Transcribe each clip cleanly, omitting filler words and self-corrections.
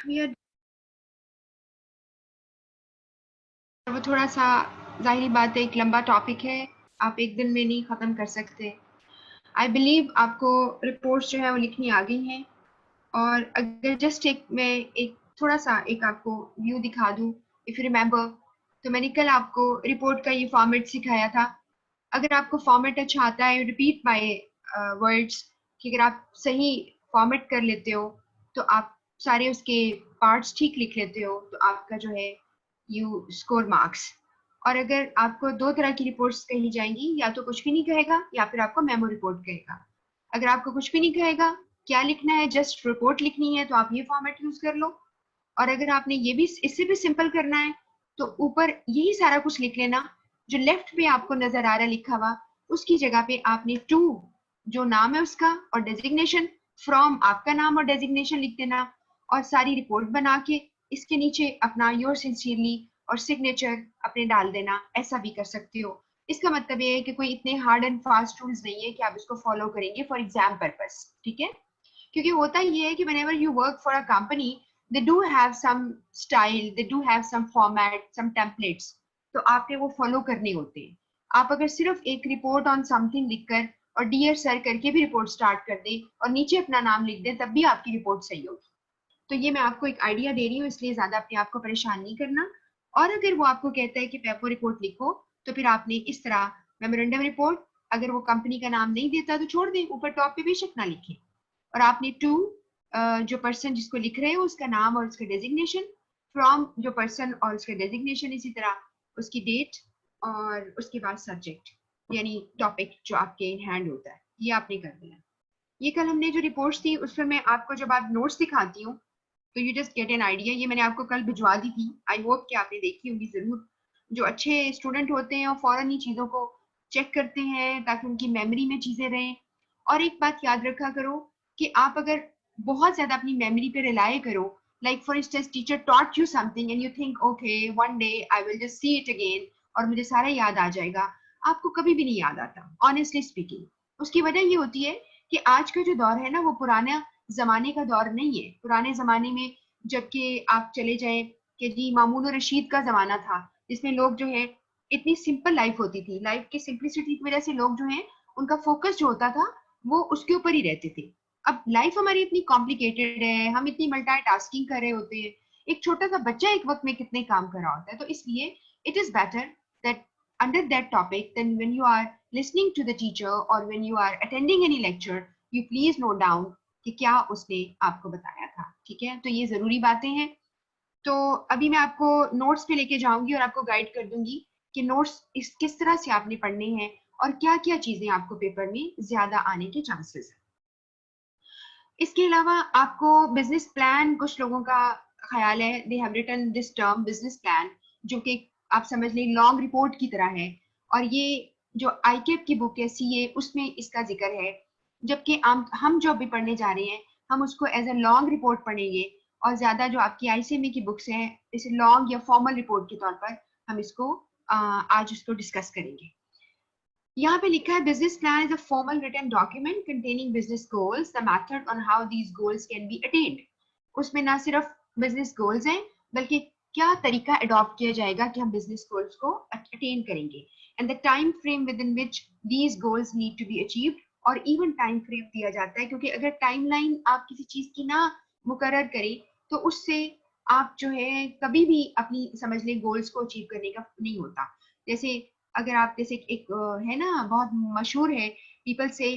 ये वो थोड़ा सा ज़ाहिरी बात है, एक लंबा टॉपिक है, आप एक दिन में नहीं ख़त्म कर सकते। आई बिलीव आपको रिपोर्ट्स जो है वो लिखनी आ गई हैं। और अगर जस्ट मैं एक थोड़ा सा एक आपको व्यू दिखा दूं, इफ यू रिमेम्बर, तो मैंने कल आपको रिपोर्ट का ये फॉर्मेट सिखाया था। अगर आपको फॉर्मेट अच्छा आता है, रिपीट माय वर्ड्स, कि अगर आप सही फॉर्मेट कर लेते हो तो आप सारे उसके पार्ट्स ठीक लिख लेते हो तो आपका जो है यू स्कोर मार्क्स। और अगर आपको दो तरह की रिपोर्ट्स कही जाएंगी, या तो कुछ भी नहीं कहेगा या फिर आपको मेमो रिपोर्ट कहेगा। अगर आपको कुछ भी नहीं कहेगा, क्या लिखना है, जस्ट रिपोर्ट लिखनी है, तो आप ये फॉर्मेट यूज कर लो। और अगर आपने ये भी इससे भी सिंपल करना है तो ऊपर यही सारा कुछ लिख लेना। जो लेफ्ट पे आपको नजर आ रहा है लिखा हुआ, उसकी जगह पे आपने टू जो नाम है उसका और डेजिग्नेशन, फ्रॉम आपका नाम और डेजिग्नेशन लिख देना। और सारी रिपोर्ट बना के इसके नीचे अपना योर सिंसियरली और सिग्नेचर अपने डाल देना। ऐसा भी कर सकते हो। इसका मतलब ये है कि कोई इतने हार्ड एंड फास्ट रूल्स नहीं है कि आप इसको फॉलो करेंगे फॉर एग्जाम पर्पस, ठीक है? क्योंकि होता ये है कि whenever you work for a company, they do have some style, they do have some format, some templates, तो आपने वो फॉलो करने होते हैं। आप अगर सिर्फ एक रिपोर्ट ऑन समथिंग लिखकर और डियर सर करके भी रिपोर्ट स्टार्ट कर दें और नीचे अपना नाम लिख दें, तब भी आपकी रिपोर्ट सही होगी। तो ये मैं आपको एक आइडिया दे रही हूँ, इसलिए ज्यादा अपने आप को परेशान नहीं करना। और अगर वो आपको कहता है कि पेपर रिपोर्ट लिखो, तो फिर आपने इस तरह मेमोरेंडम रिपोर्ट, अगर वो कंपनी का नाम नहीं देता तो छोड़ दें, ऊपर टॉप पे बेशक ना लिखे। और आपने टू जो पर्सन जिसको लिख रहे हो उसका नाम और उसका डेजिग्नेशन, फ्रॉम जो पर्सन और उसका डेजिग्नेशन, इसी तरह उसकी डेट और उसके बाद सब्जेक्ट यानी टॉपिक जो आपके हैंड होता है, ये आपने कर दिया। ये कल हमने जो रिपोर्ट्स थी उस पर मैं आपको जब आप नोट्स दिखाती हूँ तो you just get an idea. ये मैंने आपको कल भिजवा दी थी, आई होप कि आपने देखी होगी जरूर। जो अच्छे स्टूडेंट होते हैं वो फौरन ही चीजों को चेक करते हैं ताकि उनकी मेमोरी में चीजें रहें। और एक बात याद रखा करो कि आप अगर बहुत ज्यादा अपनी मेमोरी पे रिलाय करो, like for instance teacher taught you something and you think okay one day I will just see it again और मुझे सारा याद आ जाएगा, आपको कभी भी नहीं याद आता, ऑनेस्टली स्पीकिंग। उसकी वजह ये होती है कि आज का जो दौर है ना वो पुराना जमाने का दौर नहीं है। पुराने जमाने में जबकि आप चले जाए कि जी मामून और रशीद का जमाना था, जिसमें लोग जो है इतनी सिंपल लाइफ होती थी, लाइफ की सिंपलिसिटी की वजह से लोग जो है उनका फोकस जो होता था वो उसके ऊपर ही रहते थे। अब लाइफ हमारी इतनी कॉम्प्लिकेटेड है, हम इतनी मल्टीटास्किंग कर रहे होते हैं। एक छोटा सा बच्चा एक वक्त में कितने काम कर रहा होता है, तो इसलिए it is better that under that topic, then when you are listening to the teacher or when you are attending any lecture, you please note down कि क्या उसने आपको बताया था, ठीक है? तो ये जरूरी बातें हैं। तो अभी मैं आपको नोट्स पे लेके जाऊंगी और आपको गाइड कर दूंगी कि नोट्स इस किस तरह से आपने पढ़ने हैं और क्या क्या चीजें आपको पेपर में ज्यादा आने के चांसेस हैं। इसके अलावा आपको बिजनेस प्लान, कुछ लोगों का ख्याल है they have written this term business plan, जो कि आप समझ लें लॉन्ग रिपोर्ट की तरह है। और ये जो आईकेप की बुक है सीए, उसमें इसका जिक्र है। जबकि हम जो अभी पढ़ने जा रहे हैं, हम उसको एज ए लॉन्ग रिपोर्ट पढ़ेंगे। और ज्यादा जो आपकी आईसीएमई की बुक्स हैं, इसे लॉन्ग या फॉर्मल रिपोर्ट के तौर पर हम इसको आज उसको डिस्कस करेंगे। यहाँ पे लिखा है business plan is a formal written document containing business goals, the method on how these goals can be attained. उसमें ना सिर्फ बिजनेस गोल्स हैं, बल्कि क्या तरीका अडॉप्ट किया जाएगा कि हम बिजनेस गोल्स को अटेन करेंगे, and the time frame within which these goals need to be achieved. और इवन टाइम फ्रेम दिया जाता है, क्योंकि अगर टाइमलाइन आप किसी चीज की ना मुकर्रर करें तो उससे आप जो है कभी भी अपनी समझ लें गोल्स को अचीव करने का नहीं होता। जैसे अगर आप जैसे एक है ना बहुत मशहूर है, पीपल से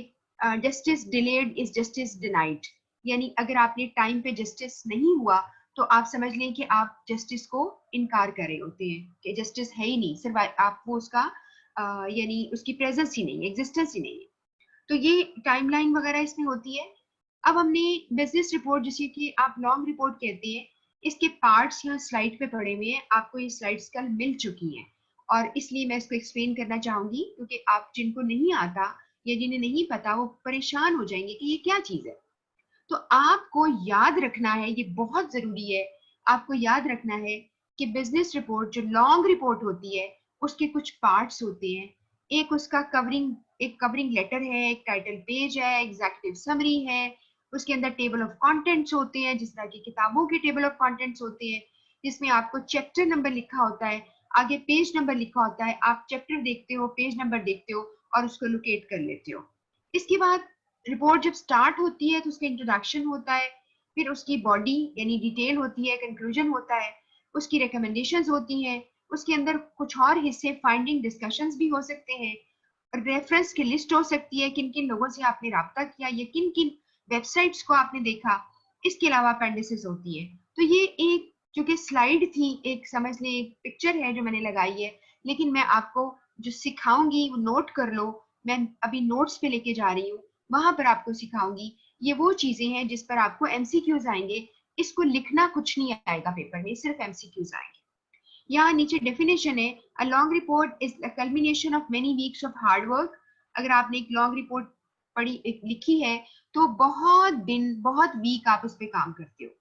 justice delayed is justice denied. यानी अगर आपने टाइम पे जस्टिस नहीं हुआ तो आप समझ लें कि आप जस्टिस को इनकार कर रहे होते हैं, कि जस्टिस है ही नहीं, सिर्फ आप वो उसका यानी उसकी प्रेजेंस ही नहीं, एग्जिस्टेंस ही नहीं है। तो ये टाइमलाइन वगैरह इसमें होती है। अब हमने बिजनेस रिपोर्ट, जिसे कि आप लॉन्ग रिपोर्ट कहते हैं, इसके पार्ट्स यहाँ स्लाइड पे पड़े हुए हैं, आपको ये स्लाइड्स कल मिल चुकी हैं। और इसलिए मैं इसको एक्सप्लेन करना चाहूंगी, क्योंकि आप जिनको नहीं आता या जिन्हें नहीं पता वो परेशान हो जाएंगे कि ये क्या चीज है। तो आपको याद रखना है, ये बहुत जरूरी है, आपको याद रखना है कि बिजनेस रिपोर्ट जो लॉन्ग रिपोर्ट होती है उसके कुछ पार्ट्स होते हैं। एक उसका कवरिंग, एक कवरिंग लेटर है, एक टाइटल पेज है, एग्जीक्यूटिव समरी है, उसके अंदर टेबल ऑफ कंटेंट्स होते हैं, जिस तरह की किताबों के टेबल ऑफ कंटेंट्स होते हैं, जिसमें आपको चैप्टर नंबर लिखा होता है, आगे पेज नंबर लिखा होता है, आप चैप्टर देखते हो, पेज नंबर देखते हो और उसको लोकेट कर लेते हो। इसके बाद रिपोर्ट जब स्टार्ट होती है तो उसका इंट्रोडक्शन होता है, फिर उसकी बॉडी यानी डिटेल होती है, कंक्लूजन होता है, उसकी रिकमेंडेशंस होती हैं, उसके अंदर कुछ और हिस्से फाइंडिंग डिस्कशंस भी हो सकते हैं, रेफरेंस की लिस्ट हो सकती है, किन किन लोगों से आपने राब्ता किया या किन किन वेबसाइट्स को आपने देखा। इसके अलावा अपेंडिसेस होती है। तो ये एक जो कि स्लाइड थी, एक समझ लें एक पिक्चर है जो मैंने लगाई है, लेकिन मैं आपको जो सिखाऊंगी वो नोट कर लो, मैं अभी नोट्स पे लेके जा रही हूँ, वहां पर आपको सिखाऊंगी। ये वो चीजें हैं जिस पर आपको एमसीक्यूज आएंगे, इसको लिखना कुछ नहीं आएगा पेपर में, सिर्फ एमसीक्यूज आएंगे। यहाँ नीचे डेफिनेशन है, a long report is the culmination of many weeks of hard work. अगर आपने एक लॉन्ग रिपोर्ट लिखी है तो बहुत दिन, बहुत वीक आप उस पर काम करते हो।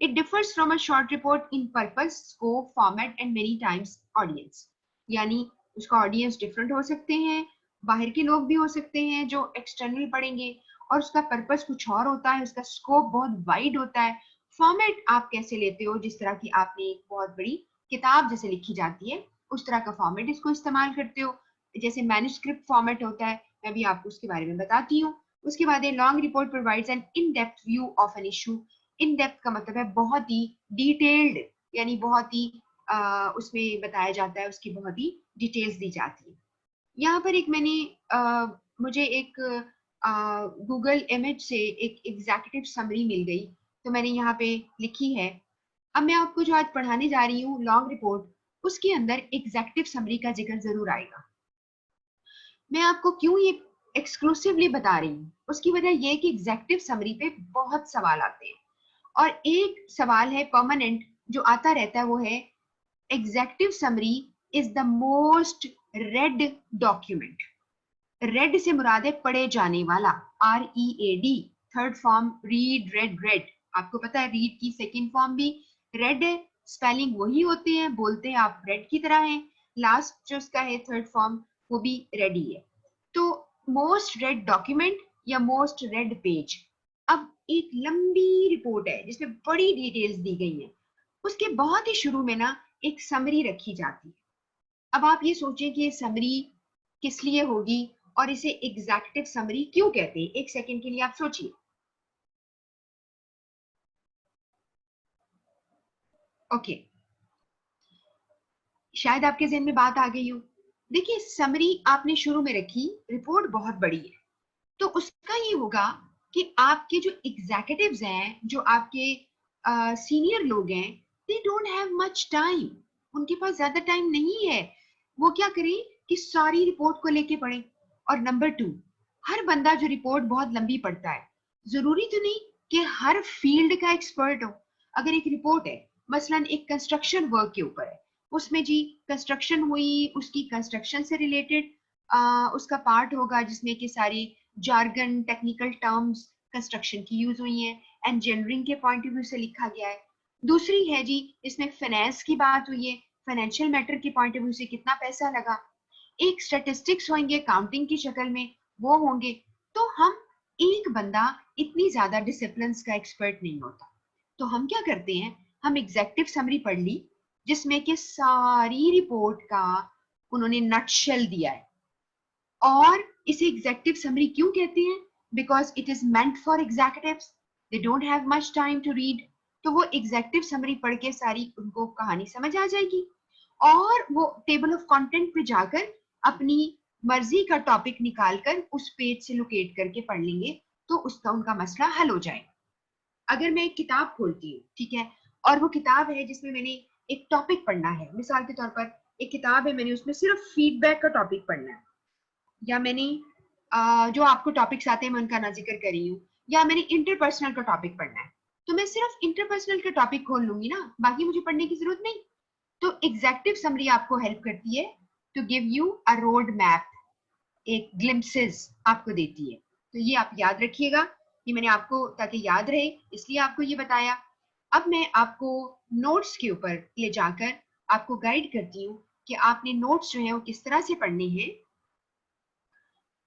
It differs from a short report in purpose, scope, format and many times audience. यानी उसका ऑडियंस डिफरेंट हो सकते हैं, बाहर के लोग भी हो सकते हैं जो एक्सटर्नल पढ़ेंगे, और उसका पर्पस कुछ और होता है, उसका स्कोप बहुत वाइड होता है। फॉर्मेट आप कैसे लेते हो, जिस तरह की आपने एक बहुत बड़ी किताब जैसे लिखी जाती है उस तरह का फॉर्मेट इसको इस्तेमाल करते हो, जैसे मैन्युस्क्रिप्ट फॉर्मेट होता है, मैं भी आपको उसके बारे में बताती हूँ। उसके बाद ये long report provides N in depth view of an issue. In depth का मतलब है बहुत ही डिटेल्ड, यानी बहुत ही उसमें बताया जाता है, उसकी बहुत ही डिटेल्स दी जाती है। यहाँ पर एक मैंने मुझे एक गूगल इमेज से एक एग्जीक्यूटिव समरी मिल गई, तो मैंने यहाँ पे लिखी है। अब मैं आपको जो आज पढ़ाने जा रही हूँ लॉन्ग रिपोर्ट, उसके अंदर एग्जीक्यूटिव समरी का जिक्र जरूर आएगा। मैं आपको क्यों ये एक्सक्लूसिवली बता रही हूँ, उसकी वजह यह कि एग्जीक्यूटिव समरी पे बहुत सवाल आते हैं, और एक सवाल है परमानेंट जो आता रहता है, वो है executive summary is the most red document. Red से मुराद है पढ़े जाने वाला, READ, third form read, red, red. आपको पता है रीड की सेकंड फॉर्म भी रेड है, स्पेलिंग वही होते हैं, बोलते हैं आप रेड की तरह है, लास्ट जो उसका है थर्ड फॉर्म वो भी रेड ही है। तो मोस्ट रेड डॉक्यूमेंट या मोस्ट रेड पेज। अब एक लंबी रिपोर्ट है जिसमें बड़ी डिटेल्स दी गई हैं, उसके बहुत ही शुरू में ना एक समरी रखी जाती है। अब आप ये सोचें कि ये समरी किस लिए होगी और इसे एग्जीक्यूटिव समरी क्यों कहते हैं, एक सेकंड के लिए आप सोचिए। ओके, शायद आपके जहन में बात आ गई हो। देखिए समरी आपने शुरू में रखी, रिपोर्ट बहुत बड़ी है, तो उसका ये होगा कि आपके जो एग्जीक्यूटिव्स हैं, जो आपके सीनियर लोग हैं, दे डोंट हैव मच टाइम, उनके पास ज्यादा टाइम नहीं है। वो क्या करें कि सारी रिपोर्ट को लेके पढ़े। और नंबर 2, हर बंदा जो रिपोर्ट बहुत लंबी पढ़ता है, जरूरी तो नहीं कि हर फील्ड का एक्सपर्ट हो। अगर एक रिपोर्ट है मसलन एक कंस्ट्रक्शन वर्क के ऊपर है, उसमें जी कंस्ट्रक्शन हुई, उसकी कंस्ट्रक्शन से रिलेटेड उसका पार्ट होगा जिसमें कि सारी जार्गन, टेक्निकल टर्म्स कंस्ट्रक्शन की यूज हुई हैं, इंजीनियरिंग के पॉइंट ऑफ व्यू से लिखा गया है। दूसरी है जी इसमें फाइनेंस की बात हुई है, फाइनेंशियल मैटर के पॉइंट ऑफ व्यू से कितना पैसा लगा। एक स्टेटिस्टिक्स होंगे काउंटिंग की शक्ल में, वो होंगे। तो हम, एक बंदा इतनी ज्यादा डिसिप्लिन का एक्सपर्ट नहीं होता, तो हम क्या करते हैं, हम एग्जेक्टिव समरी पढ़ ली जिसमें कि सारी रिपोर्ट का उन्होंने नटशेल दिया है। और इसे एग्जेक्टिव समरी क्यों कहते हैं, because it is meant for executives, they don't have much time to read. तो वो एग्जेक्टिव समरी पढ़ के सारी उनको कहानी समझ आ जाएगी, और वो टेबल ऑफ कंटेंट पे जाकर अपनी मर्जी का टॉपिक निकालकर उस पेज से लोकेट करके पढ़ लेंगे, तो उसका उनका मसला हल हो जाएगा। अगर मैं एक किताब खोलती हूँ, ठीक है, और वो किताब है जिसमें मैंने एक टॉपिक पढ़ना है, मिसाल के तौर पर एक किताब है, मैंने उसमें सिर्फ फीडबैक का टॉपिक पढ़ना है, या मैंने जो आपको टॉपिक्स आते हैं मैं उनका ना जिक्र कर रही हूँ, या मैंने इंटरपर्सनल का टॉपिक पढ़ना है, तो मैं सिर्फ इंटरपर्सनल का टॉपिक खोल लूंगी ना, बाकी मुझे पढ़ने की जरूरत नहीं। तो एग्जेक्टिव समरी आपको हेल्प करती है to give you a road map, एक ग्लिम्पसेस आपको देती है। तो ये आप याद रखिएगा, ये मैंने आपको ताकि याद रहे इसलिए आपको ये बताया। अब मैं आपको नोट्स के ऊपर ले जाकर आपको गाइड करती हूँ कि आपने नोट्स जो है वो किस तरह से पढ़ने हैं।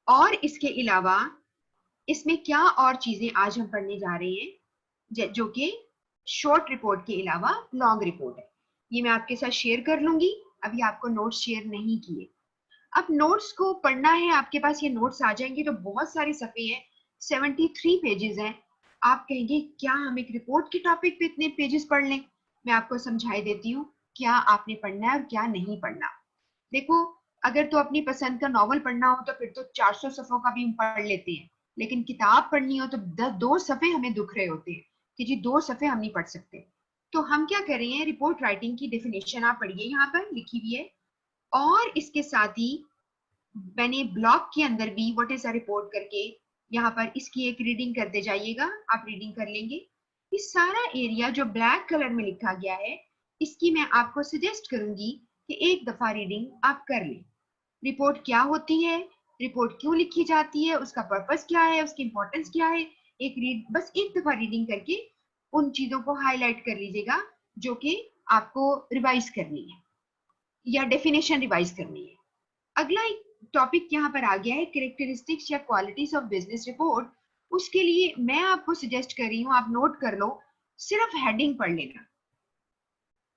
और इसके अलावा इसमें क्या और चीजें आज हम पढ़ने जा रहे हैं जो कि शॉर्ट रिपोर्ट के अलावा लॉन्ग रिपोर्ट है, ये मैं आपके साथ शेयर कर लूंगी। अभी आपको नोट्स शेयर नहीं किए। अब नोट्स को पढ़ना है, आपके पास ये नोट्स आ जाएंगे तो बहुत सारे सफ़े हैं, 73 पेजेस हैं। आप कहेंगे क्या हम एक रिपोर्ट के टॉपिक पे इतने पेजेस पढ़ लें? मैं आपको समझाई देती हूँ क्या आपने पढ़ना है और क्या नहीं पढ़ना। देखो, अगर तो अपनी पसंद का नॉवल पढ़ना हो तो फिर तो 400 सफ़ों का भी हम पढ़ लेते हैं, लेकिन किताब पढ़नी हो तो 2 सफ़े हमें दुख रहे होते हैं कि जी 2 सफ़े हम नहीं पढ़ सकते। तो हम क्या कर रहे हैं, रिपोर्ट राइटिंग की डेफिनेशन आप पढ़िए, यहाँ पर लिखी हुई है। और इसके साथ ही मैंने ब्लॉग के अंदर भी व्हाट इज अ रिपोर्ट करके यहाँ पर इसकी एक रीडिंग करते जाइएगा, आप रीडिंग कर लेंगे। इस सारा एरिया जो ब्लैक कलर में लिखा गया है, इसकी मैं आपको सजेस्ट करूंगी कि एक दफा रीडिंग आप कर लें। रिपोर्ट क्या होती है, रिपोर्ट क्यों लिखी जाती है, उसका पर्पस क्या है, उसकी इंपॉर्टेंस क्या है, बस एक दफा रीडिंग करके उन चीजों को हाईलाइट कर लीजिएगा जो कि आपको रिवाइज करनी है या डेफिनेशन रिवाइज करनी है। अगला एक टॉपिक यहाँ पर आ गया है, कैरेक्टरिस्टिक्स या क्वालिटीज ऑफ बिजनेस रिपोर्ट। उसके लिए मैं आपको सजेस्ट कर रही हूँ, आप नोट कर लो, सिर्फ हेडिंग पढ़ लेना।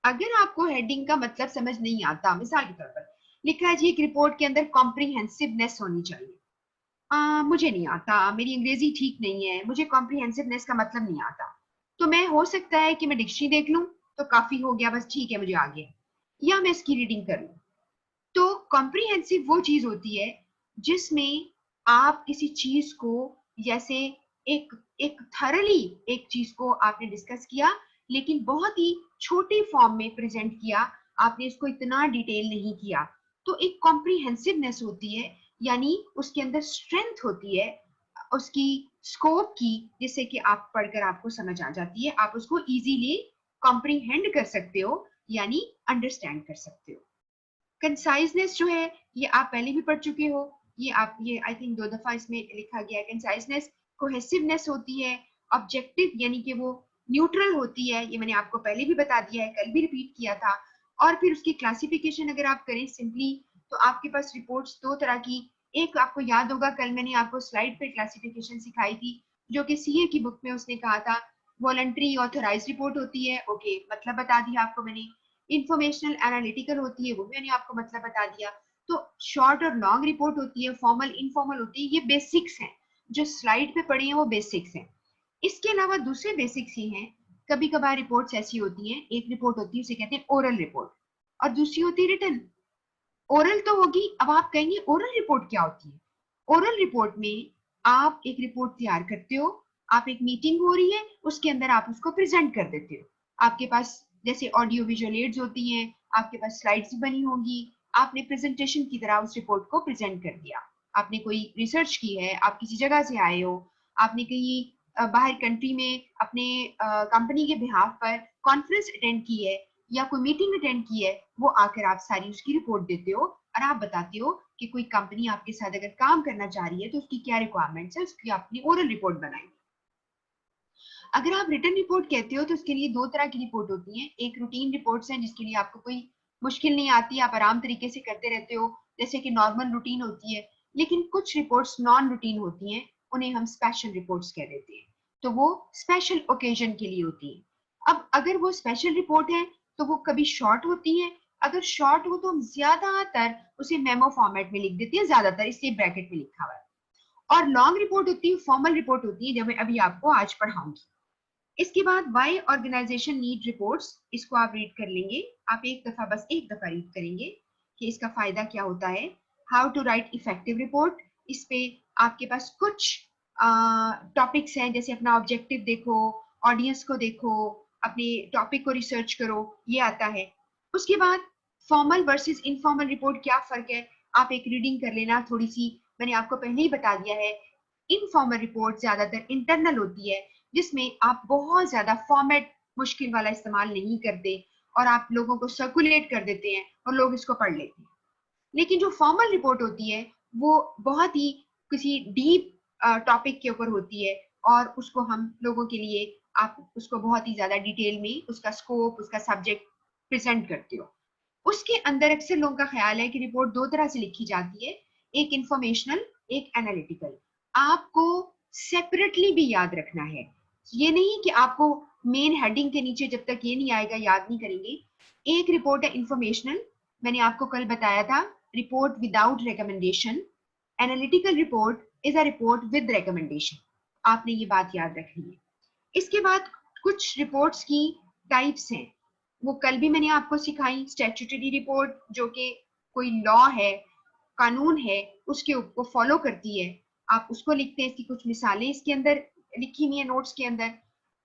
अगर आपको हेडिंग का मतलब समझ नहीं आता, मिसाल के तौर पर लिखा है जी एक रिपोर्ट के अंदर कॉम्प्रिहेंसिवनेस होनी चाहिए, मुझे नहीं आता, मेरी अंग्रेजी ठीक नहीं है, मुझे कॉम्प्रिहेंसिवनेस का मतलब नहीं आता, तो मैं हो सकता है कि मैं डिक्शनरी देख लूं तो काफी हो गया, बस ठीक है मुझे आ गया, या मैं इसकी रीडिंग कर लूं। तो कॉम्प्रिहेंसिव वो चीज होती है जिसमें आप किसी चीज को, जैसे एक एक थरली एक चीज को आपने डिस्कस किया लेकिन बहुत ही छोटी फॉर्म में प्रेजेंट किया, आपने इसको इतना डिटेल नहीं किया, तो एक कॉम्प्रिहेंसिवनेस होती है, यानी उसके अंदर स्ट्रेंथ होती है उसकी स्कोप की, जिससे कि आप पढ़कर आपको समझ आ जाती है, आप उसको इजीली कॉम्प्रिहेंड कर सकते हो, यानी अंडरस्टैंड कर सकते हो। कंसाइजनेस जो है ये आप पहले भी पढ़ चुके हो, ये आई थिंक 2 दफा इसमें लिखा गया है। कंसाइजनेस कोहेसिवनेस होती है, ऑब्जेक्टिव यानी कि वो न्यूट्रल होती है, ये मैंने आपको पहले भी बता दिया है, कल भी रिपीट किया था। और फिर उसकी क्लासिफिकेशन अगर आप करें सिंपली, तो आपके पास रिपोर्ट्स 2 तरह की, एक आपको याद होगा कल मैंने आपको स्लाइड पे क्लासिफिकेशन सिखाई थी, जो कि सीए की बुक में उसने कहा था वॉलंटरी ऑथराइज रिपोर्ट होती है, ओके मतलब बता दिया आपको मैंने। इंफॉर्मेशनल एनालिटिकल होती है, वो मैंने आपको मतलब बता दिया। तो शॉर्ट और लॉन्ग रिपोर्ट होती है, फॉर्मल इनफॉर्मल होती है, ये बेसिक्स हैं जो स्लाइड पे पढ़ी हैं, वो बेसिक्स हैं। इसके अलावा दूसरे बेसिक्स ही हैं, कभी कभार रिपोर्ट्स ऐसी होती हैं, एक रिपोर्ट होती है उसे कहते हैं ओरल रिपोर्ट, और दूसरी होती है रिटन। ओरल तो होगी, अब आप कहेंगे ओरल रिपोर्ट क्या होती है? ओरल रिपोर्ट में आप एक रिपोर्ट तैयार करते हो, आप एक मीटिंग हो रही है उसके अंदर आप उसको प्रेजेंट कर देते हो, आपके पास जैसे ऑडियो विजुअल एड्स होती हैं, आपके पास स्लाइड्स बनी होंगी, आपने प्रेजेंटेशन की तरह उस रिपोर्ट को प्रेजेंट कर दिया। आपने कोई रिसर्च की है, आप किसी जगह से आए हो, आपने कहीं बाहर कंट्री में अपने कंपनी के बिहाफ पर कॉन्फ्रेंस अटेंड की है या कोई मीटिंग अटेंड की है, वो आकर आप सारी उसकी रिपोर्ट देते हो और आप बताते हो कि कोई कंपनी आपके साथ अगर काम करना चाह रही है तो उसकी क्या रिक्वायरमेंट्स है, उसकी आपने ओरल रिपोर्ट बनाई। अगर आप रिटर्न रिपोर्ट कहते हो तो उसके लिए 2 तरह की रिपोर्ट होती हैं, एक रूटीन रिपोर्ट्स हैं जिसके लिए आपको कोई मुश्किल नहीं आती, आप आराम तरीके से करते रहते हो, जैसे कि नॉर्मल रूटीन होती है। लेकिन कुछ रिपोर्ट्स नॉन रूटीन होती हैं, उन्हें हम स्पेशल रिपोर्ट्स कह देते हैं, तो वो स्पेशल ओकेजन के लिए होती है। अब अगर वो स्पेशल रिपोर्ट है तो वो कभी शॉर्ट होती है, अगर शॉर्ट हो तो हम ज्यादातर उसे मेमो फॉर्मेट में लिख देते हैं, ज्यादातर इसलिए ब्रैकेट में लिखा हुआ है। और लॉन्ग रिपोर्ट होती है, फॉर्मल रिपोर्ट होती है, जो मैं अभी आपको आज पढ़ाऊंगी। इसके बाद वाई ऑर्गेनाइजेशन नीड रिपोर्ट्स, इसको आप रीड कर लेंगे, आप एक दफा, बस एक दफा रीड करेंगे कि इसका फायदा क्या होता है। How to write effective report, इस पे आपके पास कुछ टॉपिक्स हैं, जैसे अपना ऑब्जेक्टिव देखो, ऑडियंस को देखो, अपने टॉपिक को रिसर्च करो, ये आता है। उसके बाद फॉर्मल वर्सेस इनफॉर्मल रिपोर्ट क्या फर्क है, आप एक रीडिंग कर लेना थोड़ी सी, मैंने आपको पहले ही बता दिया है। इनफॉर्मल रिपोर्ट ज्यादातर इंटरनल होती है, जिसमें आप बहुत ज्यादा फॉर्मेट मुश्किल वाला इस्तेमाल नहीं करते और आप लोगों को सर्कुलेट कर देते हैं और लोग इसको पढ़ लेते हैं। लेकिन जो फॉर्मल रिपोर्ट होती है वो बहुत ही किसी डीप टॉपिक के ऊपर होती है, और उसको हम लोगों के लिए, आप उसको बहुत ही ज्यादा डिटेल में उसका स्कोप, उसका सब्जेक्ट प्रेजेंट करते हो। उसके अंदर अक्सर लोगों का ख्याल है कि रिपोर्ट 2 तरह से लिखी जाती है, एक इंफॉर्मेशनल, एक एनालिटिकल। आपको सेपरेटली भी याद रखना है। ये नहीं कि आपको मेन हेडिंग के नीचे जब तक ये नहीं आएगा याद नहीं करेंगे। एक रिपोर्ट है इंफॉर्मेशनल, मैंने आपको कल बताया था, report without recommendation. Analytical report is a report with recommendation, आपने ये बात याद रखनी है। इसके बाद कुछ रिपोर्ट्स की टाइप्स हैं, वो कल भी मैंने आपको सिखाई। स्टैट्यूटरी रिपोर्ट जो कि कोई लॉ है, कानून है, उसके ऊपर फॉलो करती है, आप उसको लिखते हैं। इसकी कुछ मिसालें इसके अंदर लिखी हुई है नोट्स के अंदर।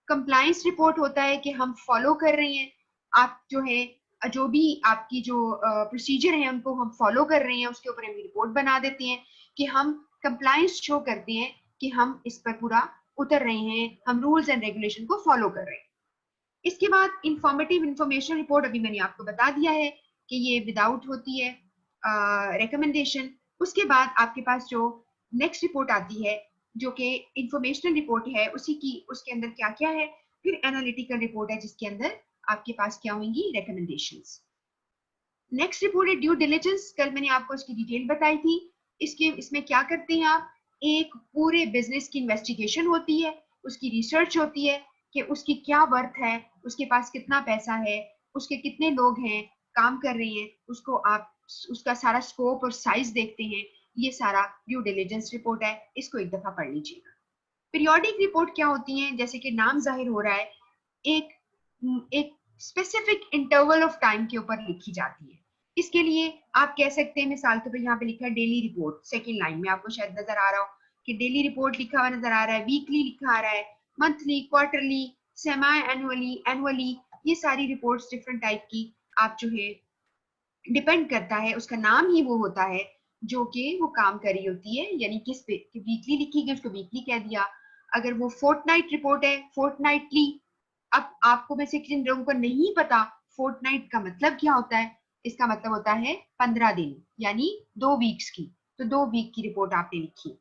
कंप्लायंस रिपोर्ट होता है कि हम फॉलो कर रहे हैं, आप जो है जो भी आपकी जो प्रोसीजर है उनको हम फॉलो कर रहे हैं, उसके ऊपर हम रिपोर्ट बना देते हैं कि हम कंप्लायंस शो करते हैं कि हम इस पर पूरा उतर रहे हैं, हम रूल्स एंड रेगुलेशन को फॉलो कर रहे हैं। इसके बाद इंफॉर्मेटिव इंफॉर्मेशन रिपोर्ट अभी मैंने आपको बता दिया है कि ये विदाउट होती है रिकमेंडेशन। उसके बाद आपके पास जो नेक्स्ट रिपोर्ट आती है जो कि इंफॉर्मेशनल रिपोर्ट है, उसी की उसके अंदर क्या क्या है। फिर एनालिटिकल रिपोर्ट है जिसके अंदर आपके पास क्या होंगी, रिकमेंडेशंस। नेक्स्ट रिपोर्ट है ड्यू डिलिजेंस, कल मैंने आपको इसकी डिटेल बताई थी। इसमें क्या करते हैं आप, एक पूरे बिजनेस की इन्वेस्टिगेशन होती है, उसकी रिसर्च होती है कि उसकी क्या वर्थ है, उसके पास कितना पैसा है, उसके कितने लोग हैं काम कर रहे हैं, उसको आप उसका सारा स्कोप और साइज देखते हैं। ये सारा ड्यू डिलिजेंस रिपोर्ट है, इसको एक दफा पढ़ लीजिएगा। पीरियोडिक रिपोर्ट क्या होती है, जैसे कि नाम जाहिर हो रहा है, एक एक स्पेसिफिक इंटरवल ऑफ टाइम के ऊपर लिखी जाती है। इसके लिए आप कह सकते हैं, मिसाल के तौर पर यहाँ पे लिखा है डेली रिपोर्ट, सेकेंड लाइन में आपको शायद नजर आ रहा हो कि डेली रिपोर्ट लिखा हुआ नजर आ रहा है, वीकली लिखा आ रहा है, monthly, quarterly, semi annually, annually, ये सारी रिपोर्ट्स डिफरेंट टाइप की आप जो है डिपेंड करता है, उसका नाम ही वो होता है जो कि वो काम कर रही होती है, यानी किस पे वीकली लिखी गई उसको वीकली कह दिया। अगर वो फोर्टनाइट रिपोर्ट है, फोर्टनाइटली। अब आपको में से किन लोगों को नहीं पता फोर्टनाइट का मतलब क्या होता है, इसका मतलब होता है 15 दिन, यानी 2 वीक्स की। तो 2 वीक की रिपोर्ट आपने लिखी।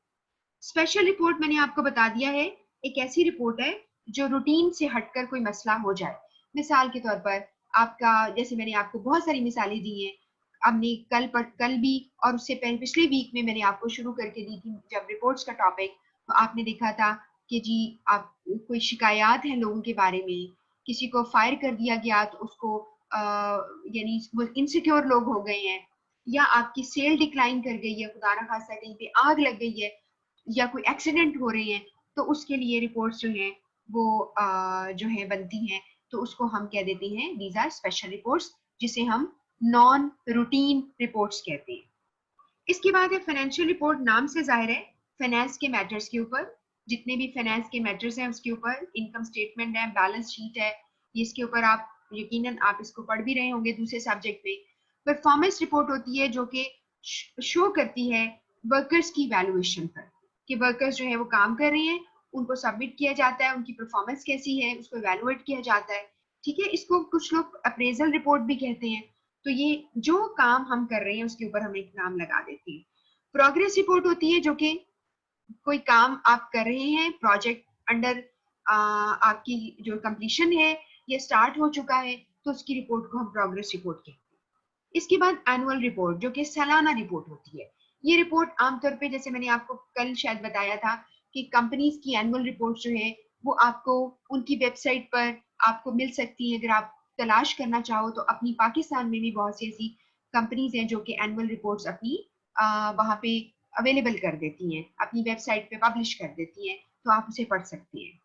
स्पेशल रिपोर्ट मैंने आपको बता दिया है, एक ऐसी रिपोर्ट है जो रूटीन से हटकर कोई मसला हो जाए। मिसाल के तौर पर आपका, जैसे मैंने आपको बहुत सारी मिसालें दी हैं, हमने कल भी और उससे पहले पिछले वीक में मैंने आपको शुरू करके दी थी जब रिपोर्ट्स का टॉपिक, तो आपने देखा था कि जी आप कोई शिकायत है लोगों के बारे में, किसी को फायर कर दिया गया तो उसको यानी वो इनसिक्योर लोग हो गए हैं, या आपकी सेल डिक्लाइन कर गई है, खुदा ना खास्ता कहीं पे आग लग गई है, या कोई एक्सीडेंट हो रहे हैं, तो उसके लिए रिपोर्ट्स जो हैं वो जो है बनती हैं। तो उसको हम कह देते हैं दीज आर स्पेशल रिपोर्ट्स, जिसे हम नॉन रूटीन रिपोर्ट्स कहते हैं। इसके बाद है फाइनेंशियल रिपोर्ट, नाम से जाहिर है फाइनेंस के मैटर्स के ऊपर, जितने भी फाइनेंस के मैटर्स हैं उसके ऊपर, इनकम स्टेटमेंट है, बैलेंस शीट है, इसके ऊपर आप यकीनन आप इसको पढ़ भी रहे होंगे दूसरे सब्जेक्ट में। परफॉर्मेंस रिपोर्ट होती है जो कि शो करती है वर्कर्स की वैल्यूएशन पर, कि वर्कर्स जो है वो काम कर रहे हैं, उनको सबमिट किया जाता है, उनकी परफॉर्मेंस कैसी है उसको वैल्यूएट किया जाता है। ठीक है, इसको कुछ लोग अप्रेजल रिपोर्ट भी कहते हैं। तो ये जो काम हम कर रहे हैं उसके ऊपर हम एक नाम लगा देते हैं। प्रोग्रेस रिपोर्ट होती है जो कि कोई काम आप कर रहे हैं, प्रोजेक्ट अंडर आपकी जो कंप्लीशन है, ये स्टार्ट हो चुका है, तो उसकी रिपोर्ट को हम प्रोग्रेस रिपोर्ट कहते हैं। इसके बाद एनुअल रिपोर्ट जो कि सालाना रिपोर्ट होती है। ये रिपोर्ट आमतौर पे, जैसे मैंने आपको कल शायद बताया था कि कंपनीज की एनुअल रिपोर्ट जो है वो आपको उनकी वेबसाइट पर आपको मिल सकती है। अगर आप तलाश करना चाहो तो अपनी पाकिस्तान में भी बहुत सी ऐसी कंपनीज हैं जो कि एनुअल रिपोर्ट्स अपनी वहाँ पे अवेलेबल कर देती हैं, अपनी वेबसाइट पे पब्लिश कर देती हैं, तो आप उसे पढ़ सकती हैं।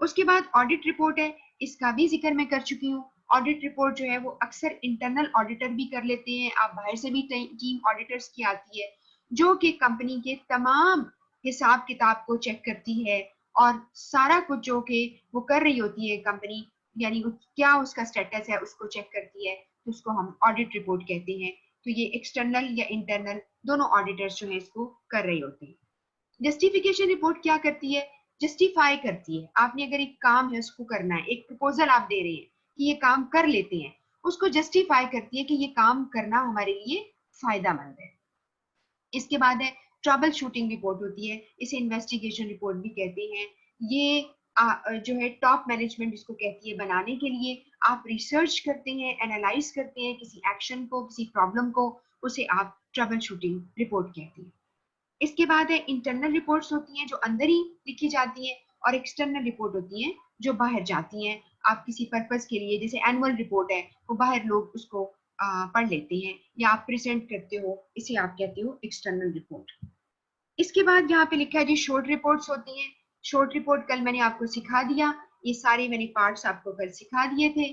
उसके बाद ऑडिट रिपोर्ट है, इसका भी जिक्र मैं कर चुकी हूँ। ऑडिट रिपोर्ट जो है वो अक्सर इंटरनल ऑडिटर भी कर लेते हैं, आप बाहर से भी टीम ऑडिटर्स की आती है जो कि कंपनी के तमाम हिसाब किताब को चेक करती है, और सारा कुछ जो कि वो कर रही होती है कंपनी, यानी क्या उसका स्टेटस है उसको चेक करती है, तो उसको हम ऑडिट रिपोर्ट कहते हैं। तो ये एक्सटर्नल या इंटरनल दोनों ऑडिटर्स जो है इसको कर रही होती है। जस्टिफिकेशन रिपोर्ट क्या करती है, जस्टिफाई करती है, आपने अगर एक काम है उसको करना है, एक प्रपोजल आप दे रहे हैं कि ये काम कर लेते हैं, उसको जस्टिफाई करती है कि ये काम करना हमारे लिए फायदामंद है। इसके बाद है ट्रबल शूटिंग रिपोर्ट होती है, इसे इन्वेस्टिगेशन रिपोर्ट भी कहते हैं। ये जो है टॉप मैनेजमेंट इसको कहती है बनाने के लिए, आप रिसर्च करते हैं, एनालाइज करते हैं किसी एक्शन को, किसी प्रॉब्लम को, उसे आप ट्रबल शूटिंग रिपोर्ट कहते हैं। इसके बाद है इंटरनल रिपोर्ट्स होती हैं जो अंदर ही लिखी जाती हैं, और एक्सटर्नल रिपोर्ट होती हैं जो बाहर जाती हैं आप किसी पर्पस के लिए, जैसे एनुअल रिपोर्ट है वो बाहर लोग उसको पढ़ लेते हैं या आप प्रेजेंट करते हो, इसे आप कहते हो एक्सटर्नल रिपोर्ट। इसके बाद यहाँ पे लिखा है जी शॉर्ट रिपोर्ट्स होती हैं। शॉर्ट रिपोर्ट कल मैंने आपको सिखा दिया, ये सारे मैंने पार्ट्स आपको कल सिखा दिए थे।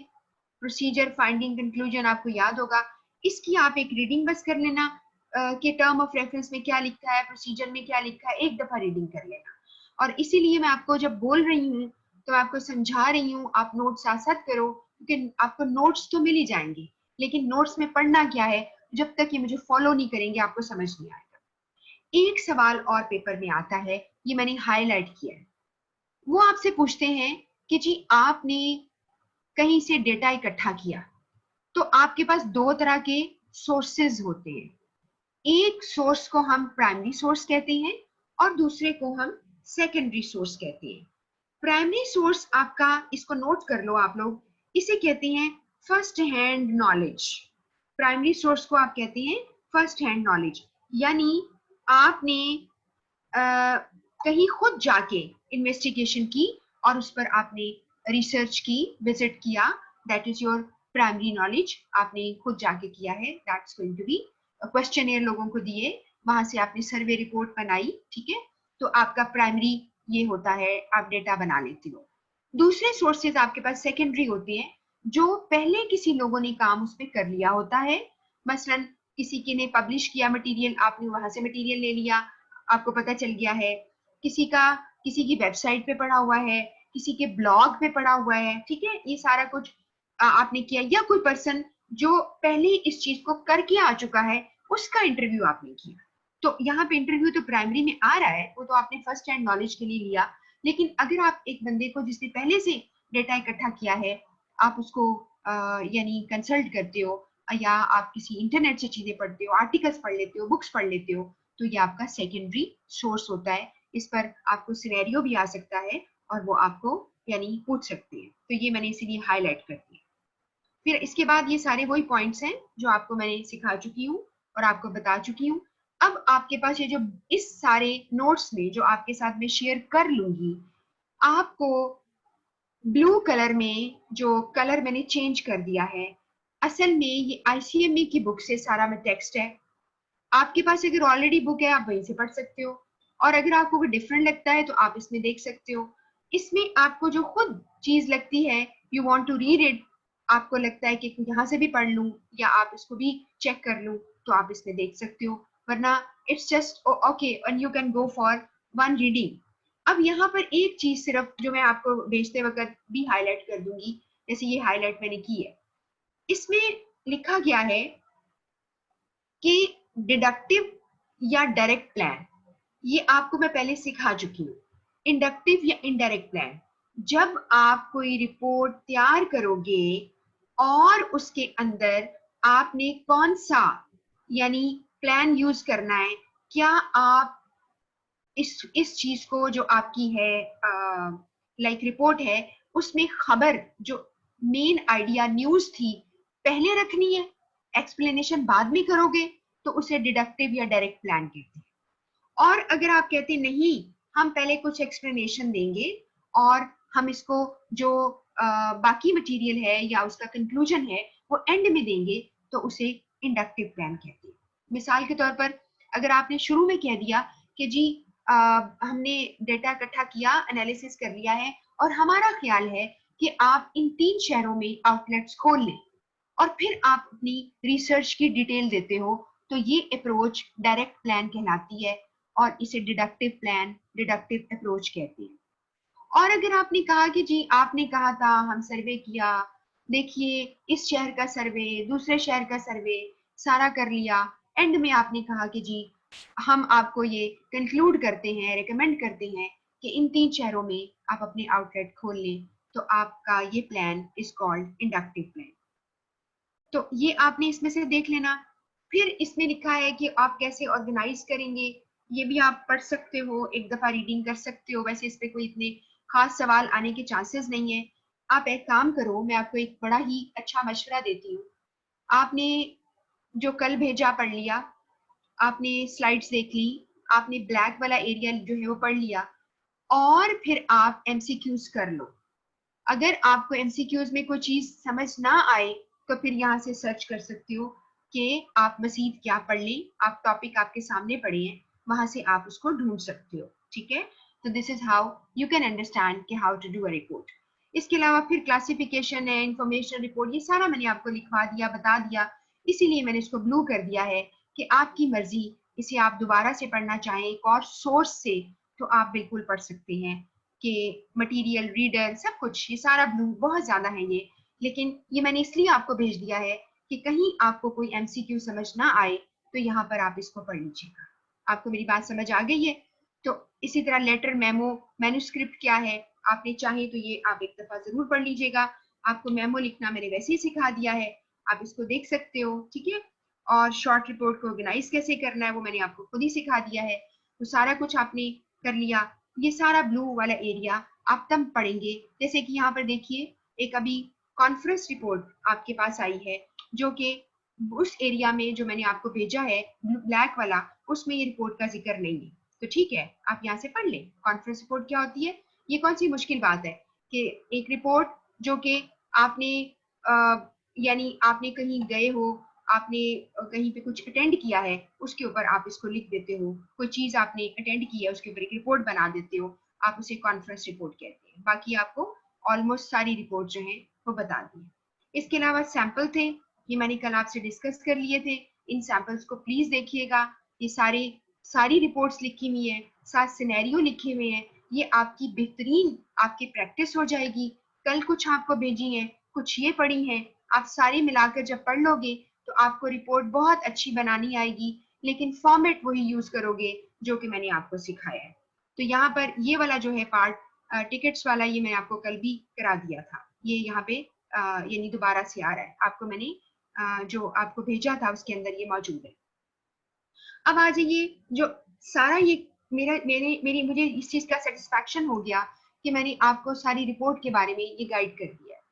प्रोसीजर, फाइंडिंग, कंक्लूजन आपको याद होगा। इसकी आप एक रीडिंग बस कर लेना कि टर्म ऑफ रेफरेंस में क्या लिखा है, प्रोसीजर में क्या लिखा है, एक दफा रीडिंग कर लेना। और इसीलिए मैं आपको जब बोल रही हूँ तो मैं आपको समझा रही हूँ, आप नोट्स साथ साथ करो, क्योंकि आपको नोट्स तो मिल ही जाएंगे, लेकिन नोट्स में पढ़ना क्या है, जब तक ये मुझे फॉलो नहीं करेंगे आपको समझ नहीं आएगा। एक सवाल और पेपर में आता है, ये मैंने हाईलाइट किया है। वो आपसे पूछते हैं कि जी आपने कहीं से डेटा इकट्ठा किया, तो आपके पास दो तरह के सोर्सेज होते हैं। एक सोर्स को हम प्राइमरी सोर्स कहते हैं और दूसरे को हम सेकेंडरी सोर्स कहते हैं। प्राइमरी सोर्स आपका, इसको नोट कर लो आप लोग, इसे कहते हैं first hand knowledge. Primary source को आप कहते हैं फर्स्ट हैंड नॉलेज, यानी आपने कहीं खुद जाके इन्वेस्टिगेशन की और उस पर आपने रिसर्च की, विजिट किया, that is your primary knowledge. आपने खुद जाके किया है, that's going to be questionnaire लोगों को दिए, वहां से आपने सर्वे रिपोर्ट बनाई, ठीक है, तो आपका प्राइमरी ये होता है, आप डेटा बना लेती हो। दूसरे सोर्सेज आपके पास सेकेंडरी होते हैं, जो पहले किसी लोगों ने काम उस पर कर लिया होता है। मसलन किसी के ने पब्लिश किया मटेरियल, आपने वहां से मटेरियल ले लिया, आपको पता चल गया है। किसी की वेबसाइट पे पड़ा हुआ है, किसी के ब्लॉग पे पड़ा हुआ है, ठीक है, ये सारा कुछ आपने किया। या कोई पर्सन जो पहले इस चीज को करके आ चुका है, उसका इंटरव्यू आपने किया। तो यहाँ पे इंटरव्यू तो प्राइमरी में आ रहा है, वो तो आपने फर्स्ट हैंड नॉलेज के लिए लिया। लेकिन अगर आप एक बंदे को जिसने पहले से डेटा इकट्ठा किया है, आप उसको यानी कंसल्ट करते हो, या आप किसी इंटरनेट से चीजें पढ़ते हो, आर्टिकल्स पढ़ लेते हो, बुक्स पढ़ लेते हो, तो ये आपका सेकेंडरी सोर्स होता है। इस पर आपको सिनेरियो भी आ सकता है और वो आपको यानी पूछ सकते हैं, तो ये मैंने इसीलिए हाईलाइट कर दिया। फिर इसके बाद ये सारे वही पॉइंट्स हैं जो आपको मैंने सिखा चुकी हूँ और आपको बता चुकी हूँ। अब आपके पास ये जो इस सारे नोट्स में जो आपके साथ में शेयर कर लूंगी, आपको ब्लू कलर में जो कलर मैंने चेंज कर दिया है, असल में ये आईसीएमई की बुक से सारा में टेक्स्ट है। आपके पास अगर ऑलरेडी बुक है आप वहीं से पढ़ सकते हो, और अगर आपको कोई डिफरेंट लगता है तो आप इसमें देख सकते हो। इसमें आपको जो खुद चीज लगती है, you want to read it, आपको लगता है कि यहाँ से भी पढ़ लूं या आप इसको भी चेक कर लूं, तो आप इसमें देख सकते हो। वरना it's just okay and you can go for one reading. अब यहाँ पर एक चीज सिर्फ जो मैं आपको भेजते वक्त भी हाईलाइट कर दूंगी, जैसे ये हाईलाइट मैंने की है, इसमें लिखा गया है कि डिडक्टिव या डायरेक्ट प्लान, ये आपको मैं पहले सिखा चुकी हूँ। इंडक्टिव या इनडायरेक्ट प्लान, जब आप कोई रिपोर्ट तैयार करोगे और उसके अंदर आपने कौन सा यानी प्लान यूज करना है, क्या आप इस चीज को जो आपकी है लाइक रिपोर्ट है, उसमें खबर जो मेन आइडिया न्यूज थी पहले रखनी है, एक्सप्लेनेशन बाद में करोगे, तो उसे डिडक्टिव या डायरेक्ट प्लान कहते हैं। और अगर आप कहते नहीं, हम पहले कुछ एक्सप्लेनेशन देंगे और हम इसको जो बाकी मटेरियल है या उसका कंक्लूजन है वो एंड में देंगे, तो उसे इंडक्टिव प्लान कहते हैं। मिसाल के तौर पर अगर आपने शुरू में कह दिया कि जी हमने डेटा इकट्ठा किया, एनालिसिस कर लिया है और हमारा ख्याल है कि आप इन 3 शहरों में आउटलेट्स खोल लें, और फिर आप अपनी रिसर्च की डिटेल देते हो, तो ये अप्रोच डायरेक्ट प्लान कहलाती है और इसे डिडक्टिव प्लान, डिडक्टिव अप्रोच कहते हैं। और अगर आपने कहा कि जी आपने कहा था हम सर्वे किया, देखिए इस शहर का सर्वे, दूसरे शहर का सर्वे सारा कर लिया, एंड में आपने कहा कि जी हम आपको ये कंक्लूड करते हैं, रिकमेंड करते हैं कि इन 3 शहरों में आप अपने आउटलेट खोल लें, तो आपका ये plan is called inductive plan. तो ये आपने इसमें से देख लेना। फिर इसमें लिखा है कि आप कैसे ऑर्गेनाइज करेंगे, ये भी आप पढ़ सकते हो, एक दफा रीडिंग कर सकते हो। वैसे इस पे कोई इतने खास सवाल आने के चांसेस नहीं है। आप एक काम करो, मैं आपको एक बड़ा ही अच्छा मशवरा देती हूँ। आपने जो कल भेजा पढ़ लिया, आपने स्लाइड्स देख ली, आपने ब्लैक वाला एरिया जो है वो पढ़ लिया, और फिर आप एमसीक्यूज कर लो। अगर आपको एमसीक्यूज में कोई चीज समझ ना आए तो फिर यहाँ से सर्च कर सकते हो कि आप मजीद क्या पढ़ लें। आप टॉपिक आपके सामने पढ़े हैं, वहां से आप उसको ढूंढ सकते हो। ठीक है, तो this is how you can understand कि how to do a report. इसके अलावा फिर क्लासिफिकेशन है, इंफॉर्मेशन रिपोर्ट, ये सारा मैंने आपको लिखवा दिया, बता दिया। इसीलिए मैंने इसको ब्लू कर दिया है कि आपकी मर्जी, इसे आप दोबारा से पढ़ना चाहें एक और सोर्स से तो आप बिल्कुल पढ़ सकते हैं। कि मटेरियल, रीडर, सब कुछ ये सारा ब्लू बहुत ज्यादा है ये, लेकिन ये मैंने इसलिए आपको भेज दिया है कि कहीं आपको कोई एमसीक्यू समझ ना आए तो यहाँ पर आप इसको पढ़ लीजिएगा। आपको मेरी बात समझ आ गई है? तो इसी तरह लेटर, मेमो, मैन्युस्क्रिप्ट क्या है, आपने चाहे तो ये आप एक दफा जरूर पढ़ लीजिएगा। आपको मेमो लिखना मैंने वैसे ही सिखा दिया है, आप इसको देख सकते हो। ठीक है, और शॉर्ट रिपोर्ट को ऑर्गेनाइज कैसे करना है वो मैंने आपको खुद ही सिखा दिया है। तो सारा कुछ आपने कर लिया। ये सारा ब्लू वाला एरिया आप तब पढ़ेंगे, जैसे कि यहाँ पर देखिए एक अभी कॉन्फ्रेंस रिपोर्ट आपके पास आई है, जो कि उस एरिया में जो मैंने आपको भेजा है ब्लैक वाला, उसमें ये रिपोर्ट का जिक्र नहीं है। तो ठीक है, आप यहाँ से पढ़ लें कॉन्फ्रेंस रिपोर्ट क्या होती है। ये कौन सी मुश्किल बात है कि एक रिपोर्ट जो कि आपने यानी आपने कहीं गए हो, आपने कहीं पे कुछ अटेंड किया है, उसके ऊपर आप इसको लिख देते हो। कोई चीज आपने अटेंड की है उसके ऊपर एक रिपोर्ट बना देते हो, आप उसे कॉन्फ्रेंस रिपोर्ट कहते हैं। बाकी आपको ऑलमोस्ट सारी रिपोर्ट जो है वो बता दी। इसके अलावा सैंपल थे, ये मैंने कल आपसे डिस्कस कर लिए थे। इन सैंपल्स को प्लीज देखिएगा। ये सारी रिपोर्ट्स लिखी हुई है, 7 सिनेरियो लिखे हुए हैं। ये आपकी बेहतरीन आपकी प्रैक्टिस हो जाएगी। कल कुछ आपको भेजी है, कुछ ये पढ़ी है, आप सारी मिलाकर जब पढ़ लोगे तो आपको रिपोर्ट बहुत अच्छी बनानी आएगी, लेकिन फॉर्मेट वही यूज करोगे जो कि मैंने आपको सिखाया है। तो यहाँ पर ये वाला जो है पार्ट टिकट्स वाला, ये मैंने आपको कल भी करा दिया था। ये यहाँ पे यानी दोबारा से आ रहा है, आपको मैंने जो आपको भेजा था उसके अंदर ये मौजूद है। अब आ जाइए, जो सारा ये मुझे इस चीज का सेटिस्फैक्शन हो गया कि मैंने आपको सारी रिपोर्ट के बारे में ये गाइड कर दिया है।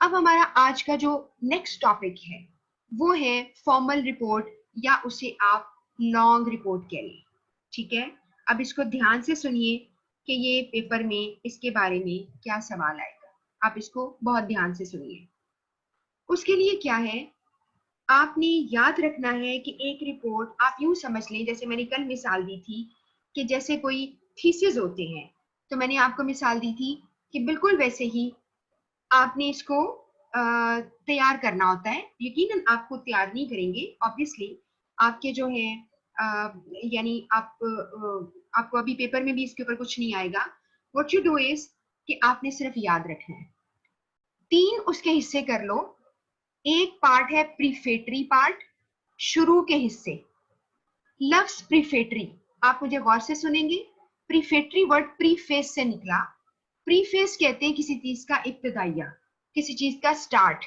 अब हमारा आज का जो नेक्स्ट टॉपिक है वो है फॉर्मल रिपोर्ट, या उसे आप लॉन्ग रिपोर्ट कह लें। ठीक है, अब इसको ध्यान से सुनिए कि ये पेपर में इसके बारे में क्या सवाल आएगा। आप इसको बहुत ध्यान से सुनिए। उसके लिए क्या है, आपने याद रखना है कि एक रिपोर्ट आप यूं समझ लें, जैसे मैंने कल मिसाल दी थी कि जैसे कोई थीसिस होते हैं, तो मैंने आपको मिसाल दी थी कि बिल्कुल वैसे ही आपने इसको तैयार करना होता है। यकीनन आप खुद तैयार नहीं करेंगे, ऑब्वियसली आपके जो है यानी आपको अभी पेपर में भी इसके ऊपर कुछ नहीं आएगा। व्हाट यू डू इज कि आपने सिर्फ याद रखना है। 3 उसके हिस्से कर लो। एक पार्ट है प्रीफेटरी पार्ट, शुरू के हिस्से। लफ्ज प्रीफेटरी, आप मुझे गौर से सुनेंगे। प्रीफेटरी वर्ड प्रीफेस से निकला। प्रीफेस कहते हैं किसी चीज का इब्तिदाइया, किसी चीज का स्टार्ट।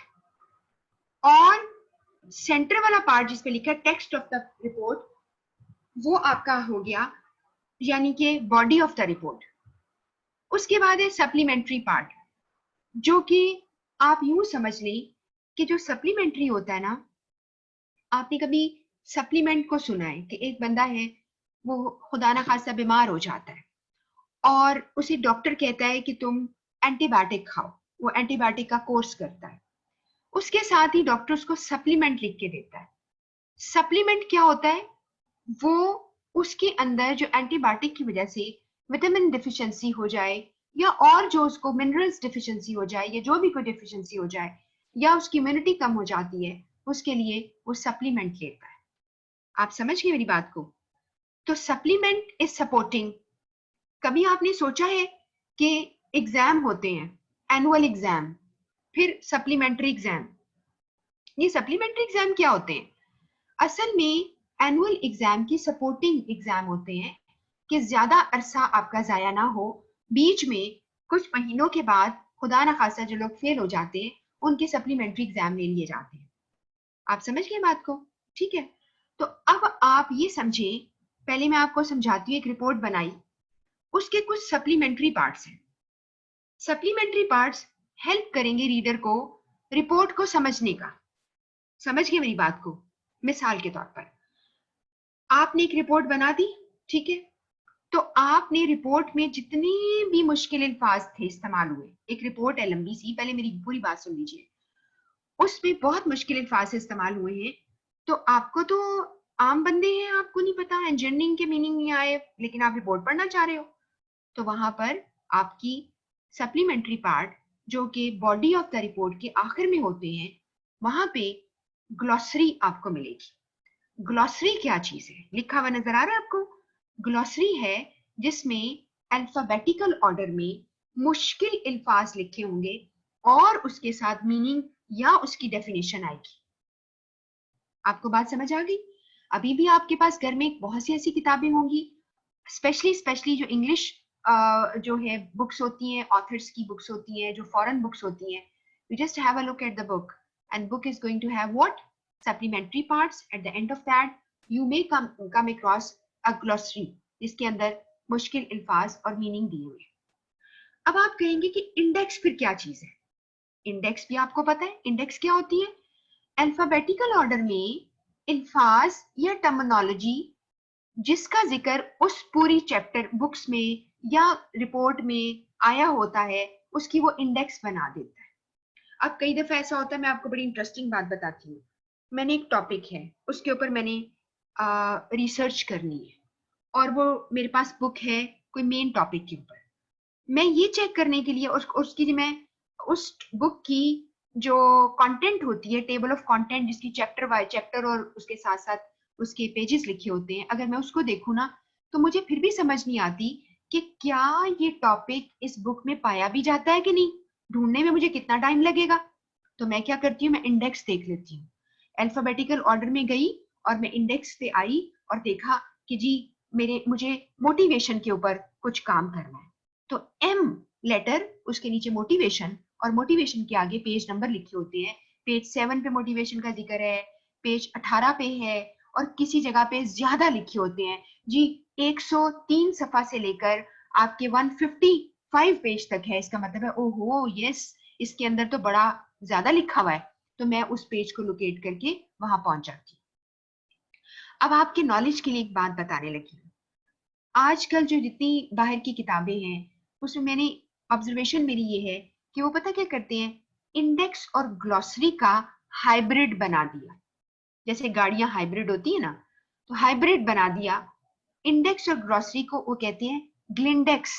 और सेंटर वाला पार्ट जिसपे लिखा है टेक्स्ट ऑफ द रिपोर्ट, वो आपका हो गया यानी कि बॉडी ऑफ द रिपोर्ट। उसके बाद है सप्लीमेंट्री पार्ट, जो कि आप यूं समझ लें कि जो सप्लीमेंट्री होता है ना, आपने कभी सप्लीमेंट को सुना है कि एक बंदा है वो खुदा ना खासा बीमार हो जाता है और उसे डॉक्टर कहता है कि तुम एंटीबायोटिक खाओ, वो एंटीबायोटिक का कोर्स करता है। उसके साथ ही डॉक्टर उसको सप्लीमेंट लिख के देता है। सप्लीमेंट क्या होता है, वो उसके अंदर जो एंटीबायोटिक की वजह से विटामिन डिफिशिएंसी हो जाए, या और जो उसको मिनरल्स डिफिशिएंसी हो जाए, या जो भी कोई डिफिशिएंसी हो जाए, या उसकी इम्यूनिटी कम हो जाती है, उसके लिए वो सप्लीमेंट लेता है। आप समझ गए मेरी बात को? तो सप्लीमेंट इज सपोर्टिंग। कभी आपने सोचा है कि एग्जाम होते हैं, एनुअल एग्जाम, फिर सप्लीमेंट्री एग्जाम। ये सप्लीमेंट्री एग्जाम क्या होते हैं? असल में एनुअल एग्जाम की सपोर्टिंग एग्जाम होते हैं कि ज्यादा अरसा आपका जाया ना हो, बीच में कुछ महीनों के बाद खुदा ना खासा जो लोग फेल हो जाते हैं उनके सप्लीमेंट्री एग्जाम ले लिए जाते हैं। आप समझ गए बात को? ठीक है, तो अब आप ये समझें, पहले मैं आपको समझाती हूँ। एक रिपोर्ट बनाई, उसके कुछ सप्लीमेंट्री पार्ट्स हैं। सप्लीमेंट्री पार्ट्स हेल्प करेंगे रीडर को रिपोर्ट को समझने का। समझ गए मेरी बात को? मिसाल के तौर पर आपने एक रिपोर्ट बना दी, ठीक है। तो आपने रिपोर्ट में जितने भी मुश्किल अल्फाज थे इस्तेमाल हुए, एक रिपोर्ट है लंबी सी, पहले मेरी पूरी बात सुन लीजिए, उसमें बहुत मुश्किल अल्फाज इस्तेमाल हुए हैं। तो आपको तो आम बंदे हैं, आपको नहीं पता, इंजीनियरिंग के मीनिंग नहीं आए, लेकिन आप रिपोर्ट पढ़ना चाह रहे हो, तो वहां पर आपकी सप्लीमेंट्री पार्ट जो कि बॉडी ऑफ द रिपोर्ट के आखिर में होते हैं, वहां पे ग्लॉसरी आपको मिलेगी। ग्लॉसरी क्या चीज है, लिखा हुआ नजर आ रहा है आपको? ग्लॉसरी है जिसमें अल्फाबेटिकल ऑर्डर में मुश्किल अल्फाज लिखे होंगे और उसके साथ मीनिंग या उसकी डेफिनेशन आएगी। आपको बात समझ आ गई? अभी भी आपके पास घर में बहुत सी ऐसी किताबें होंगी, स्पेशली जो इंग्लिश जो है बुक्स होती हैं, ऑथर्स की बुक्स होती हैं, जो फॉरेन बुक्स होती हैं, you just have a look at the book and book is going to have what, supplementary parts. At the end of that you may come across a glossary जिसके अंदर मुश्किल अल्फाज और मीनिंग दिए हुए। अब आप कहेंगे कि इंडेक्स फिर क्या चीज है? इंडेक्स भी आपको पता है, इंडेक्स क्या होती है? अल्फाबेटिकल ऑर्डर में अल्फाज या टर्मिनोलॉजी जिसका जिक्र उस पूरी चैप्टर बुक्स में या रिपोर्ट में आया होता है, उसकी वो इंडेक्स बना देता है। अब कई दफा ऐसा होता है, मैं आपको बड़ी इंटरेस्टिंग बात बताती हूँ, मैंने एक टॉपिक है, उसके ऊपर मैंने रिसर्च करनी है और वो मेरे पास बुक है कोई मेन टॉपिक के ऊपर। मैं ये चेक करने के लिए उसकी मैं उस बुक की जो कंटेंट होती है, टेबल ऑफ कंटेंट जिसकी चैप्टर बाय चैप्टर और उसके साथ साथ उसके पेजेस लिखे होते हैं, अगर मैं उसको देखूँ ना, तो मुझे फिर भी समझ नहीं आती कि क्या ये टॉपिक इस बुक में पाया भी जाता है कि नहीं, ढूंढने में मुझे कितना टाइम लगेगा। तो मैं क्या करती हूँ, मैं इंडेक्स देख लेती हूँ, अल्फाबेटिकल ऑर्डर में गई और मैं इंडेक्स पे आई और देखा कि जी मुझे मोटिवेशन के ऊपर कुछ काम करना है, तो एम लेटर उसके नीचे मोटिवेशन, और मोटिवेशन के आगे पेज नंबर लिखे होते हैं। पेज 7 पे मोटिवेशन का जिक्र है, पेज 18 पे है, और किसी जगह पे ज्यादा लिखे होते हैं जी, 103 सफा से लेकर आपके 155 पेज तक है। इसका मतलब है ओहो यस, इसके अंदर तो बड़ा ज्यादा लिखा हुआ है, तो मैं उस पेज को लोकेट करके वहां पहुंच जाती हूँ। अब आपके नॉलेज के लिए एक बात बताने लगी हूँ, आजकल जो जितनी बाहर की किताबें हैं उसमें मैंने ऑब्जर्वेशन मेरी ये है कि वो पता क्या करते हैं, इंडेक्स और ग्लॉसरी का हाइब्रिड बना दिया। जैसे गाड़ियां हाइब्रिड होती है ना, तो हाइब्रिड बना दिया। इंडेक्स और ग्लॉसरी को वो कहते हैं ग्लिंडेक्स,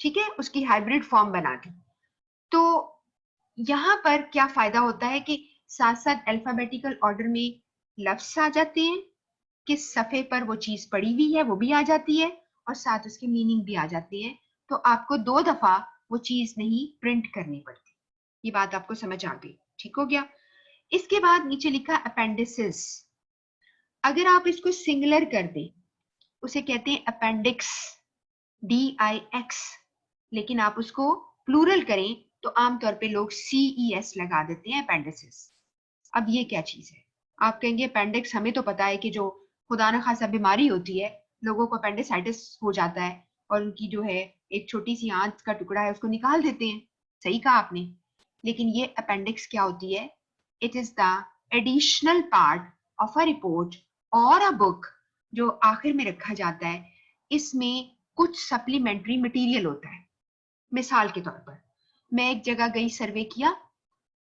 ठीक है, उसकी हाइब्रिड फॉर्म बना दी। तो यहाँ पर क्या फायदा होता है कि साथ साथ अल्फाबेटिकल ऑर्डर में लफ्ज आ जाते हैं, किस सफे पर वो चीज पड़ी हुई है वो भी आ जाती है, और साथ उसकी मीनिंग भी आ जाती है। तो आपको 2 दफा वो चीज नहीं प्रिंट करनी पड़ती। ये बात आपको समझ आ गई? ठीक हो गया। इसके बाद नीचे लिखा अपेंडिसेस, अगर आप इसको सिंगुलर कर दें उसे कहते हैं अपेंडिक्स, DIX, लेकिन आप उसको प्लूरल करें तो आमतौर पे लोग CES लगा देते हैं, अपेंडिसेस। अब ये क्या चीज है? आप कहेंगे अपेंडिक्स हमें तो पता है कि जो खुदा न खासा बीमारी होती है, लोगों को अपेंडिसाइटिस हो जाता है और उनकी जो है एक छोटी सी आंत का टुकड़ा है उसको निकाल देते हैं। सही कहा आपने, लेकिन ये अपेंडिक्स क्या होती है? It is the additional part of a report और अ बुक जो आखिर में रखा जाता है। इसमें कुछ सप्लीमेंट्री मटेरियल होता है। मिसाल के तौर पर मैं एक जगह गई, सर्वे किया,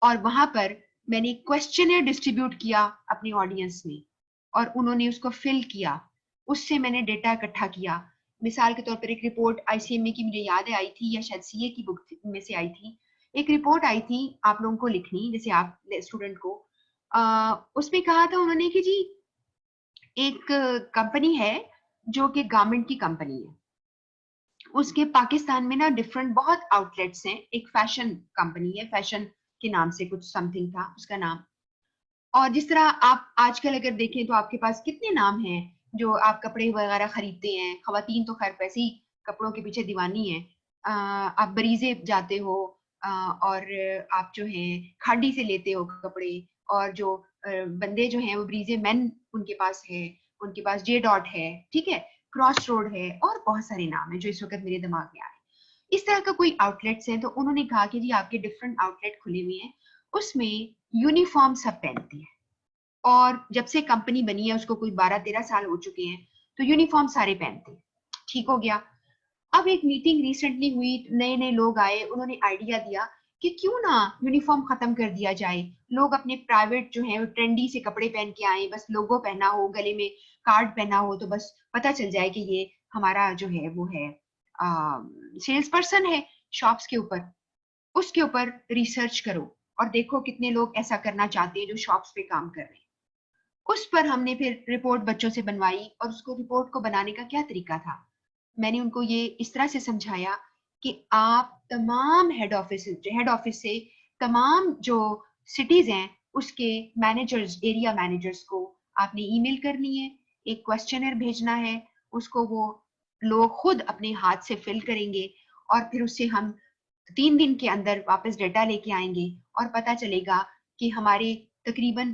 और वहां पर मैंने क्वेश्चनर डिस्ट्रीब्यूट किया अपनी ऑडियंस में और उन्होंने उसको फिल किया, उससे मैंने डेटा इकट्ठा किया। मिसाल के तौर पर एक रिपोर्ट ICMA की मुझे याद है आई थी, या शायद CA की बुक में से आई थी, एक रिपोर्ट आई थी आप लोगों को लिखनी, जैसे आप स्टूडेंट को उसमें कहा था उन्होंने कि जी एक कंपनी है जो कि गारमेंट की कंपनी है, उसके पाकिस्तान में ना डिफरेंट बहुत आउटलेट्स हैं, एक फैशन कंपनी है, फैशन के नाम से कुछ समथिंग था उसका नाम। और जिस तरह आप आजकल अगर देखें तो आपके पास कितने नाम हैं जो आप कपड़े वगैरह खरीदते हैं, खवातीन तो खैर वैसे ही कपड़ों के पीछे दीवानी है। आप बरीजे जाते हो और आप जो है खाड़ी से लेते हो कपड़े, और जो बंदे जो हैं वो बरीजे मैन उनके पास है, उनके पास J. है, ठीक है, क्रॉस रोड है, और बहुत सारे नाम है जो इस वक्त मेरे दिमाग में आ रहे हैं। इस तरह का कोई आउटलेट्स हैं, तो उन्होंने कहा कि जी आपके डिफरेंट आउटलेट खुले हुए हैं, उसमें यूनिफॉर्म सब पहनते हैं, और जब से कंपनी बनी है उसको कोई 12-13 साल हो चुके हैं, तो यूनिफॉर्म सारे पहनते। ठीक हो गया। अब एक मीटिंग रिसेंटली हुई, नए नए लोग आए, उन्होंने आइडिया दिया कि क्यों ना यूनिफॉर्म खत्म कर दिया जाए, लोग अपने प्राइवेट जो है ट्रेंडी से कपड़े पहन के आए, बस लोगो पहना हो, गले में कार्ड पहना हो, तो बस पता चल जाए कि ये हमारा जो है वो है सेल्स पर्सन है शॉप्स के ऊपर। उसके ऊपर रिसर्च करो और देखो कितने लोग ऐसा करना चाहते हैं जो शॉप्स पे काम कर रहे हैं। उस पर हमने फिर रिपोर्ट बच्चों से बनवाई, और उसको रिपोर्ट को बनाने का क्या तरीका था, मैंने उनको ये इस तरह से समझाया कि आप तमाम हेड ऑफिस से तमाम जो सिटीज हैं उसके मैनेजर्स, एरिया मैनेजर्स को आपने ईमेल करनी है, एक क्वेश्चनर भेजना है, उसको वो लोग खुद अपने हाथ से फिल करेंगे, और फिर उससे हम 3 दिन के अंदर वापस डेटा लेके आएंगे और पता चलेगा कि हमारे तकरीबन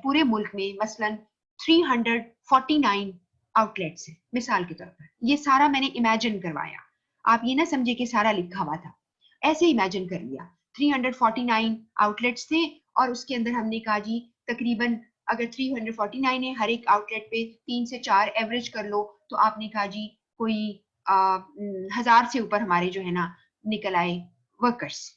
पूरे मुल्क में मसलन 349 आउटलेट्स हैं, मिसाल के तौर पर। ये सारा मैंने इमेजिन करवाया, आप ये ना समझे कि सारा लिखा हुआ था, ऐसे इमेजिन कर लिया। 349 आउटलेट्स थे, और उसके अंदर हमने कहा जी तकरीबन अगर 349 है, हर एक आउटलेट पे 3 से 4 एवरेज कर लो, तो आपने कहा जी कोई 1000 से ऊपर हमारे जो है ना निकल आए वर्कर्स।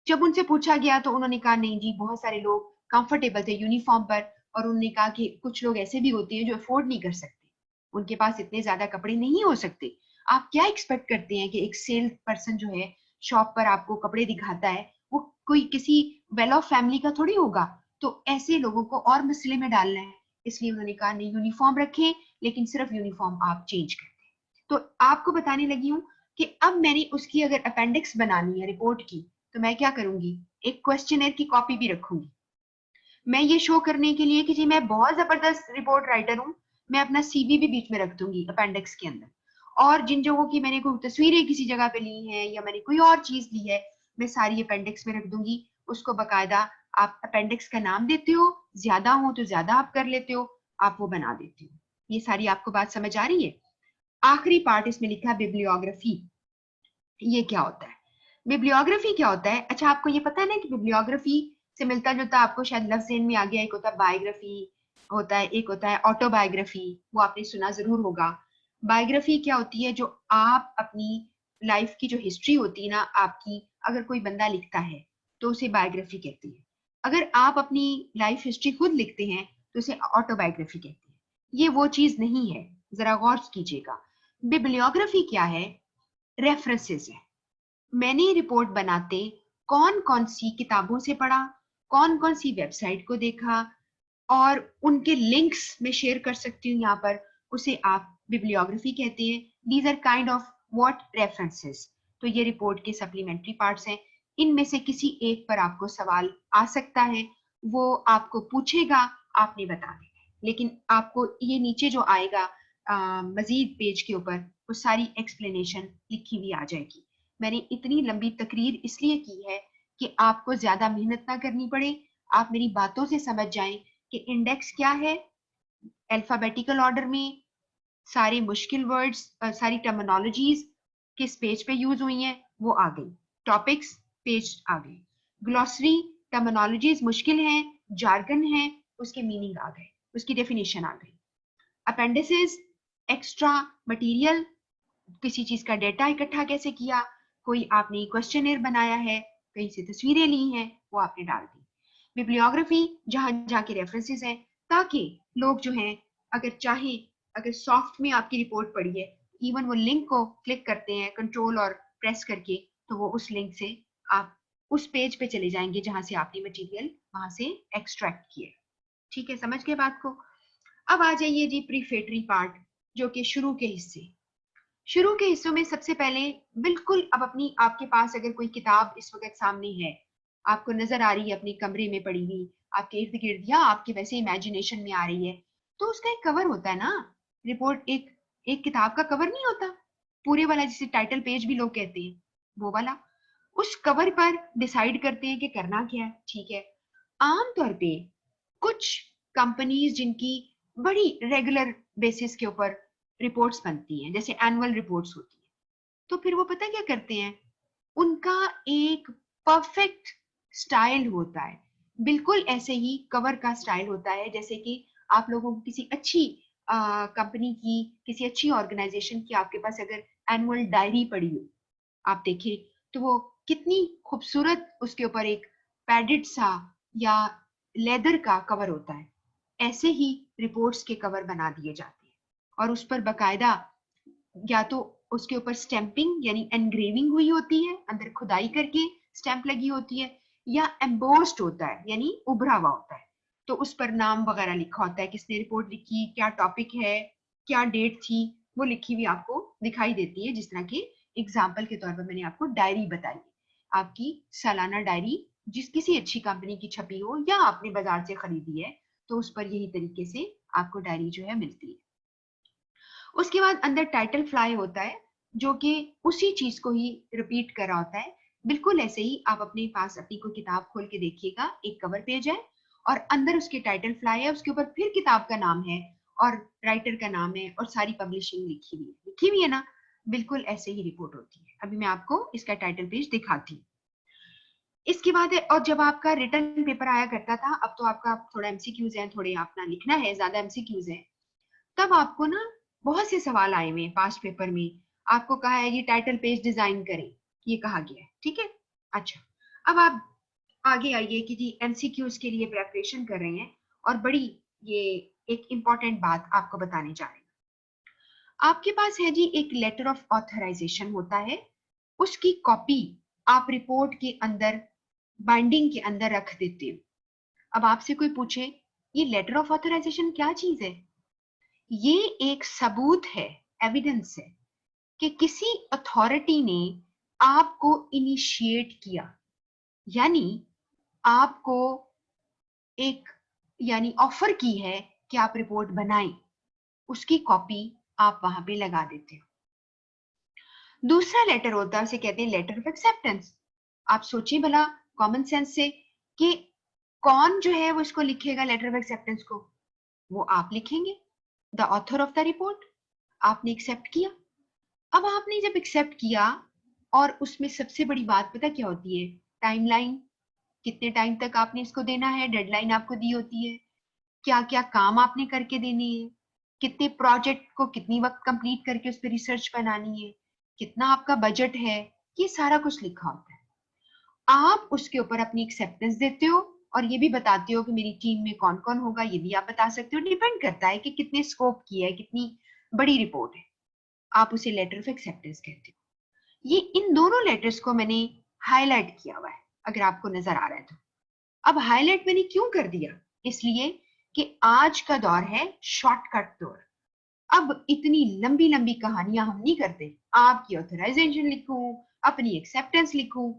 जब उनसे पूछा गया तो उन्होंने कहा नहीं जी, बहुत सारे लोग कंफर्टेबल थे यूनिफॉर्म पर, और उन्होंने कहा कि कुछ लोग ऐसे भी होते हैं जो अफोर्ड नहीं कर सकते, उनके पास इतने ज्यादा कपड़े नहीं हो सकते। आप क्या एक्सपेक्ट करते हैं कि एक सेल्स पर्सन जो है शॉप पर आपको कपड़े दिखाता है, वो कोई किसी वेल ऑफ फैमिली का थोड़ी होगा, तो ऐसे लोगों को और मसले में डालना है। इसलिए उन्होंने कहा नहीं, यूनिफॉर्म रखें, लेकिन सिर्फ यूनिफॉर्म आप चेंज कर दें। तो आपको बताने लगी हूँ कि अब मैंने उसकी अगर अपेंडिक्स बनानी है रिपोर्ट की, तो मैं क्या करूंगी, एक क्वेश्चनर की कॉपी भी रखूंगी। मैं ये शो करने के लिए कि जी मैं बहुत जबरदस्त रिपोर्ट राइटर हूँ, मैं अपना सीवी भी बीच में रख दूंगी अपेंडिक्स के अंदर, और जिन जगहों की मैंने कोई तस्वीरें किसी जगह पे ली हैं या मैंने कोई और चीज ली है, मैं सारी अपेंडिक्स में रख दूंगी। उसको बकायदा आप अपेंडिक्स का नाम देते हो, ज्यादा हो तो ज्यादा आप कर लेते हो, आप वो बना देते हो। ये सारी आपको बात समझ आ रही है। आखिरी पार्ट इसमें लिखा है बिब्लियोग्राफी। ये क्या होता है, बिब्लियोग्राफी क्या होता है? अच्छा, आपको ये पता है ना कि बिब्लियोग्राफी से मिलता जुलता आपको शायद लफ्ज ज़हन में आ गया, एक होता है बायोग्राफी, होता है एक होता है ऑटोबायोग्राफी, वो आपने सुना जरूर होगा। बायोग्राफी क्या होती है, जो आप अपनी लाइफ की जो हिस्ट्री होती है ना आपकी, अगर कोई बंदा लिखता है तो उसे बायोग्राफी कहते हैं। अगर आप अपनी लाइफ हिस्ट्री खुद लिखते हैं तो उसे ऑटोबायोग्राफी कहते हैं। ये वो चीज नहीं है, जरा गौर कीजिएगा। बिब्लियोग्राफी क्या है? रेफरेंसेस है। मैंने रिपोर्ट बनाते कौन कौन सी किताबों से पढ़ा, कौन कौन सी वेबसाइट को देखा, और उनके लिंक्स में शेयर कर सकती हूँ यहाँ पर, उसे आप बिब्लियोग्राफी कहते हैं। These are kind of what references. तो ये रिपोर्ट के सप्लीमेंट्री पार्ट्स हैं। इनमें से किसी एक पर आपको सवाल आ सकता है, वो आपको पूछेगा, आपने बता देना, लेकिन आपको ये नीचे जो आएगा मजीद पेज के ऊपर, वो सारी एक्सप्लेनेशन लिखी हुई आ जाएगी। मैंने इतनी लंबी तकरीर इसलिए की है कि आपको ज्यादा मेहनत ना करनी पड़े, आप मेरी बातों से समझ जाएं कि इंडेक्स क्या है, अल्फाबेटिकल ऑर्डर में सारे मुश्किल वर्ड्स, सारी टर्मिनोलॉजीज किस पेज पे यूज हुई हैं वो आ गई, टॉपिक्स पेज आ गए, ग्लॉसरी टर्मिनोलॉजीज मुश्किल हैं, जार्गन है, उसके मीनिंग आ गए, उसकी डेफिनेशन आ गई। अपेंडिसेस एक्स्ट्रा मटेरियल, किसी चीज का डेटा इकट्ठा कैसे किया, कोई आपने क्वेश्चनर बनाया है, कहीं से तस्वीरें ली हैं, वो आपने डाल दी। बिब्लियोग्राफी जहां जहां के रेफरेंसेस हैं, ताकि लोग जो हैं अगर चाहे, अगर सॉफ्ट में आपकी रिपोर्ट पड़ी है, इवन वो लिंक को क्लिक करते हैं कंट्रोल और प्रेस करके, तो वो उस लिंक से आप उस पेज पे चले जाएंगे जहां से आपने मटेरियल वहां से एक्सट्रैक्ट किया। ठीक है, समझ गए बात को? अब आ जाइए जी प्रीफेटरी पार्ट, जो कि शुरू के हिस्से। शुरू के हिस्सों में सबसे पहले बिल्कुल, अब अपनी आपके पास अगर कोई किताब इस वक्त सामने है, आपको नजर आ रही है अपने कमरे में पड़ी हुई, आपके इर्द गिर्द, या आपके वैसे इमेजिनेशन में आ रही है, तो उसका एक कवर होता है ना। रिपोर्ट एक एक किताब का कवर नहीं होता पूरे वाला, जिसे टाइटल पेज भी लोग कहते हैं, वो वाला। उस कवर पर डिसाइड करते हैं कि करना क्या है। ठीक है, आमतौर पे कुछ कंपनीज जिनकी बड़ी रेगुलर बेसिस के ऊपर रिपोर्ट्स बनती हैं, जैसे एनुअल रिपोर्ट्स होती हैं, तो फिर वो पता क्या करते हैं, उनका एक परफेक्ट स्टाइल होता है, बिल्कुल ऐसे ही कवर का स्टाइल होता है, जैसे कि आप लोगों को किसी अच्छी कंपनी की, किसी अच्छी ऑर्गेनाइजेशन की आपके पास अगर एनुअल डायरी पड़ी हो, आप देखें तो वो कितनी खूबसूरत, उसके ऊपर एक पैडेड सा या लेदर का कवर होता है। ऐसे ही रिपोर्ट्स के कवर बना दिए जाते हैं और उस पर बकायदा या तो उसके ऊपर स्टैंपिंग यानी एनग्रेविंग हुई होती है, अंदर खुदाई करके स्टैंप लगी होती है, या एम्बोस्ड होता है यानी उभरा हुआ होता है। तो उस पर नाम वगैरह लिखा होता है, किसने रिपोर्ट लिखी, क्या टॉपिक है, क्या डेट थी, वो लिखी हुई आपको दिखाई देती है। जिस तरह के एग्जाम्पल के तौर पर मैंने आपको डायरी बताई, आपकी सालाना डायरी जिस किसी अच्छी कंपनी की छपी हो या आपने बाजार से खरीदी है, तो उस पर यही तरीके से आपको डायरी जो है मिलती है। उसके बाद अंदर टाइटल फ्लाई होता है जो कि उसी चीज को ही रिपीट कर रहा होता है। बिल्कुल ऐसे ही आप अपने पास अपनी कोई किताब खोल के देखिएगा, एक कवर पेज है और अंदर उसके टाइटल फ्लाई है, उसके ऊपर फिर किताब का नाम है और राइटर का नाम है और सारी पब्लिशिंग लिखी हुई है ना। बिल्कुल ऐसे ही रिपोर्ट होती है। अभी मैं आपको इसका टाइटल पेज दिखाती हूँ। इसके बाद है, और जब आपका रिटर्न पेपर आया करता था, अब तो आपका थोड़ा एमसीक्यूज है, थोड़े अपना लिखना है, ज्यादा एमसीक्यूज है, तब आपको ना बहुत से सवाल आए हुए हैं पास्ट पेपर में। आपको कहा है ये टाइटल पेज डिजाइन करें, ये कहा गया है, ठीक है। अच्छा, अब आप आगे आइए कि जी एमसीक्यूज के लिए प्रेपरेशन कर रहे हैं और बड़ी ये एक इंपॉर्टेंट बात आपको बताने जा रहे हैं। आपके पास है जी एक लेटर ऑफ ऑथराइजेशन होता है, उसकी कॉपी आप रिपोर्ट के अंदर बाइंडिंग के अंदर रख देते हो। अब आपसे कोई पूछे ये लेटर ऑफ ऑथराइजेशन क्या चीज है, ये एक सबूत है, एविडेंस है कि किसी अथॉरिटी ने आपको इनिशिएट किया, यानी आपको एक यानी ऑफर की है कि आप रिपोर्ट बनाएं, उसकी कॉपी आप वहां पे लगा देते हो। दूसरा लेटर होता है, उसे कहते हैं लेटर ऑफ एक्सेप्टेंस। आप सोचिए भला कॉमन सेंस से कि कौन जो है वो इसको लिखेगा लेटर ऑफ एक्सेप्टेंस को, वो आप लिखेंगे, the author of the report. आपने एक्सेप्ट किया। अब आपने जब एक्सेप्ट किया और उसमें सबसे बड़ी बात पता क्या होती है, टाइमलाइन, कितने टाइम तक आपने इसको देना है, डेडलाइन आपको दी होती है, क्या क्या काम आपने करके देने हैं, कितने प्रोजेक्ट को कितनी वक्त कंप्लीट करके उस पर रिसर्च बनानी है, कितना आपका बजट है, ये सारा कुछ लिखा होता है। आप उसके ऊपर अपनी एक्सेप्टेंस देते हो और ये भी बताते हो कि मेरी टीम में कौन कौन होगा, ये भी आप बता सकते हो। डिपेंड करता है कि कितने स्कोप की है, कितनी बड़ी रिपोर्ट है, आप उसे लेटर ऑफ एक्सेप्टेंस कहते हो। ये इन दोनों लेटर्स को मैंने हाईलाइट किया हुआ है, अगर आपको नजर आ रहा है तो। अब हाईलाइट मैंने क्यों कर दिया, इसलिए कि आज का दौर है शॉर्टकट दौर। अब इतनी लंबी लंबी कहानियां हम नहीं करते, आपकी ऑथराइजेशन लिखूं, अपनी एक्सेप्टेंस लिखूं,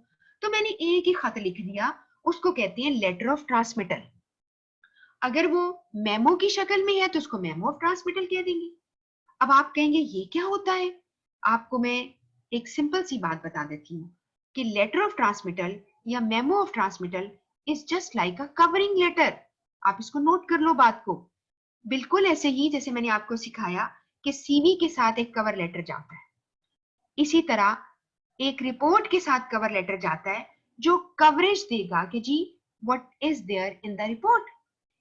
तो मैंने एक ही खत लिख दिया, उसको कहते हैं लेटर ऑफ ट्रांसमिटल। अगर वो मेमो की शक्ल में है तो उसको मेमो ऑफ ट्रांसमिटल कह देंगे। अब आप कहेंगे ये क्या होता है, आपको मैं एक सिंपल सी बात बता देती हूँ कि लेटर ऑफ ट्रांसमिटल या memo of transmittal is just like a covering letter. आप इसको नोट कर लो बात को। बिल्कुल ऐसे ही जैसे मैंने आपको सिखाया कि सीवी के साथ एक कवर लेटर जाता है, इसी तरह एक रिपोर्ट के साथ कवर लेटर जाता है जो कवरेज देगा कि जी what is there in the report,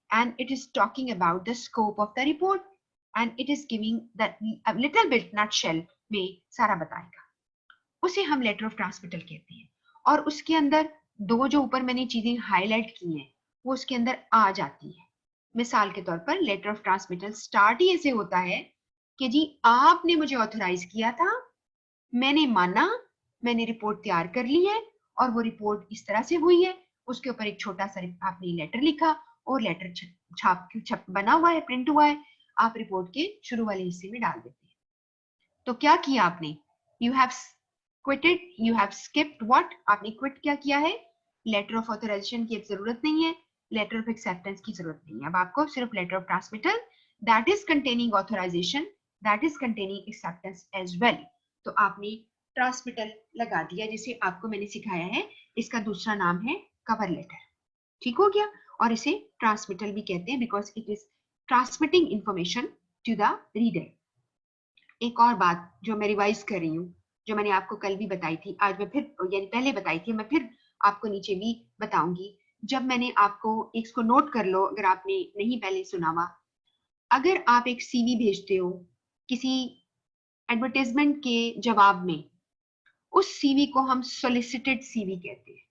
and it is talking about the scope of the report, and it is giving that a little bit nutshell में सारा बताएगा। उसे हम लेटर ऑफ ट्रांसमिटल कहते हैं। और उसके अंदर दो जो ऊपर मैंने चीजें हाईलाइट की हैं वो उसके अंदर आ जाती है। मिसाल के तौर पर लेटर ऑफ ट्रांसमिटल स्टार्ट ही ऐसे होता है कि जी आपने मुझे ऑथराइज किया था, मैंने माना, मैंने रिपोर्ट तैयार कर ली है और वो रिपोर्ट इस तरह से हुई है। उसके ऊपर एक छोटा सा आपने लेटर लिखा और लेटर छप बना हुआ है, प्रिंट हुआ है, आप रिपोर्ट के शुरू वाले हिस्से में डाल देते हैं। तो क्या किया आपने, you have quitted, you have skipped what, आपने क्विट क्या किया है, लेटर ऑफ ऑथराइजेशन की अब जरूरत नहीं है, लेटर ऑफ एक्सेप्टेंस की जरूरत नहीं है, अब आपको सिर्फ letter of transmittal that is containing authorization, that is containing acceptance as well. तो आपने ट्रांसमिटल लगा दिया, जिसे आपको मैंने सिखाया है, इसका दूसरा नाम है कवर लेटर। ठीक हो गया। और इसे ट्रांसमिटल भी कहते हैं because it is transmitting information to the reader. एक और बात जो मैं रिवाइज कर रही हूँ, जो मैंने आपको कल भी बताई थी, आज मैं फिर यानी पहले बताई थी, मैं फिर आपको नीचे भी बताऊंगी। जब मैंने आपको, इसको नोट कर लो अगर आपने नहीं पहले सुना हुआ, अगर आप एक सीवी भेजते हो किसी एडवर्टाइजमेंट के जवाब में, उस सीवी को हम सोलिसिटेड सीवी कहते हैं।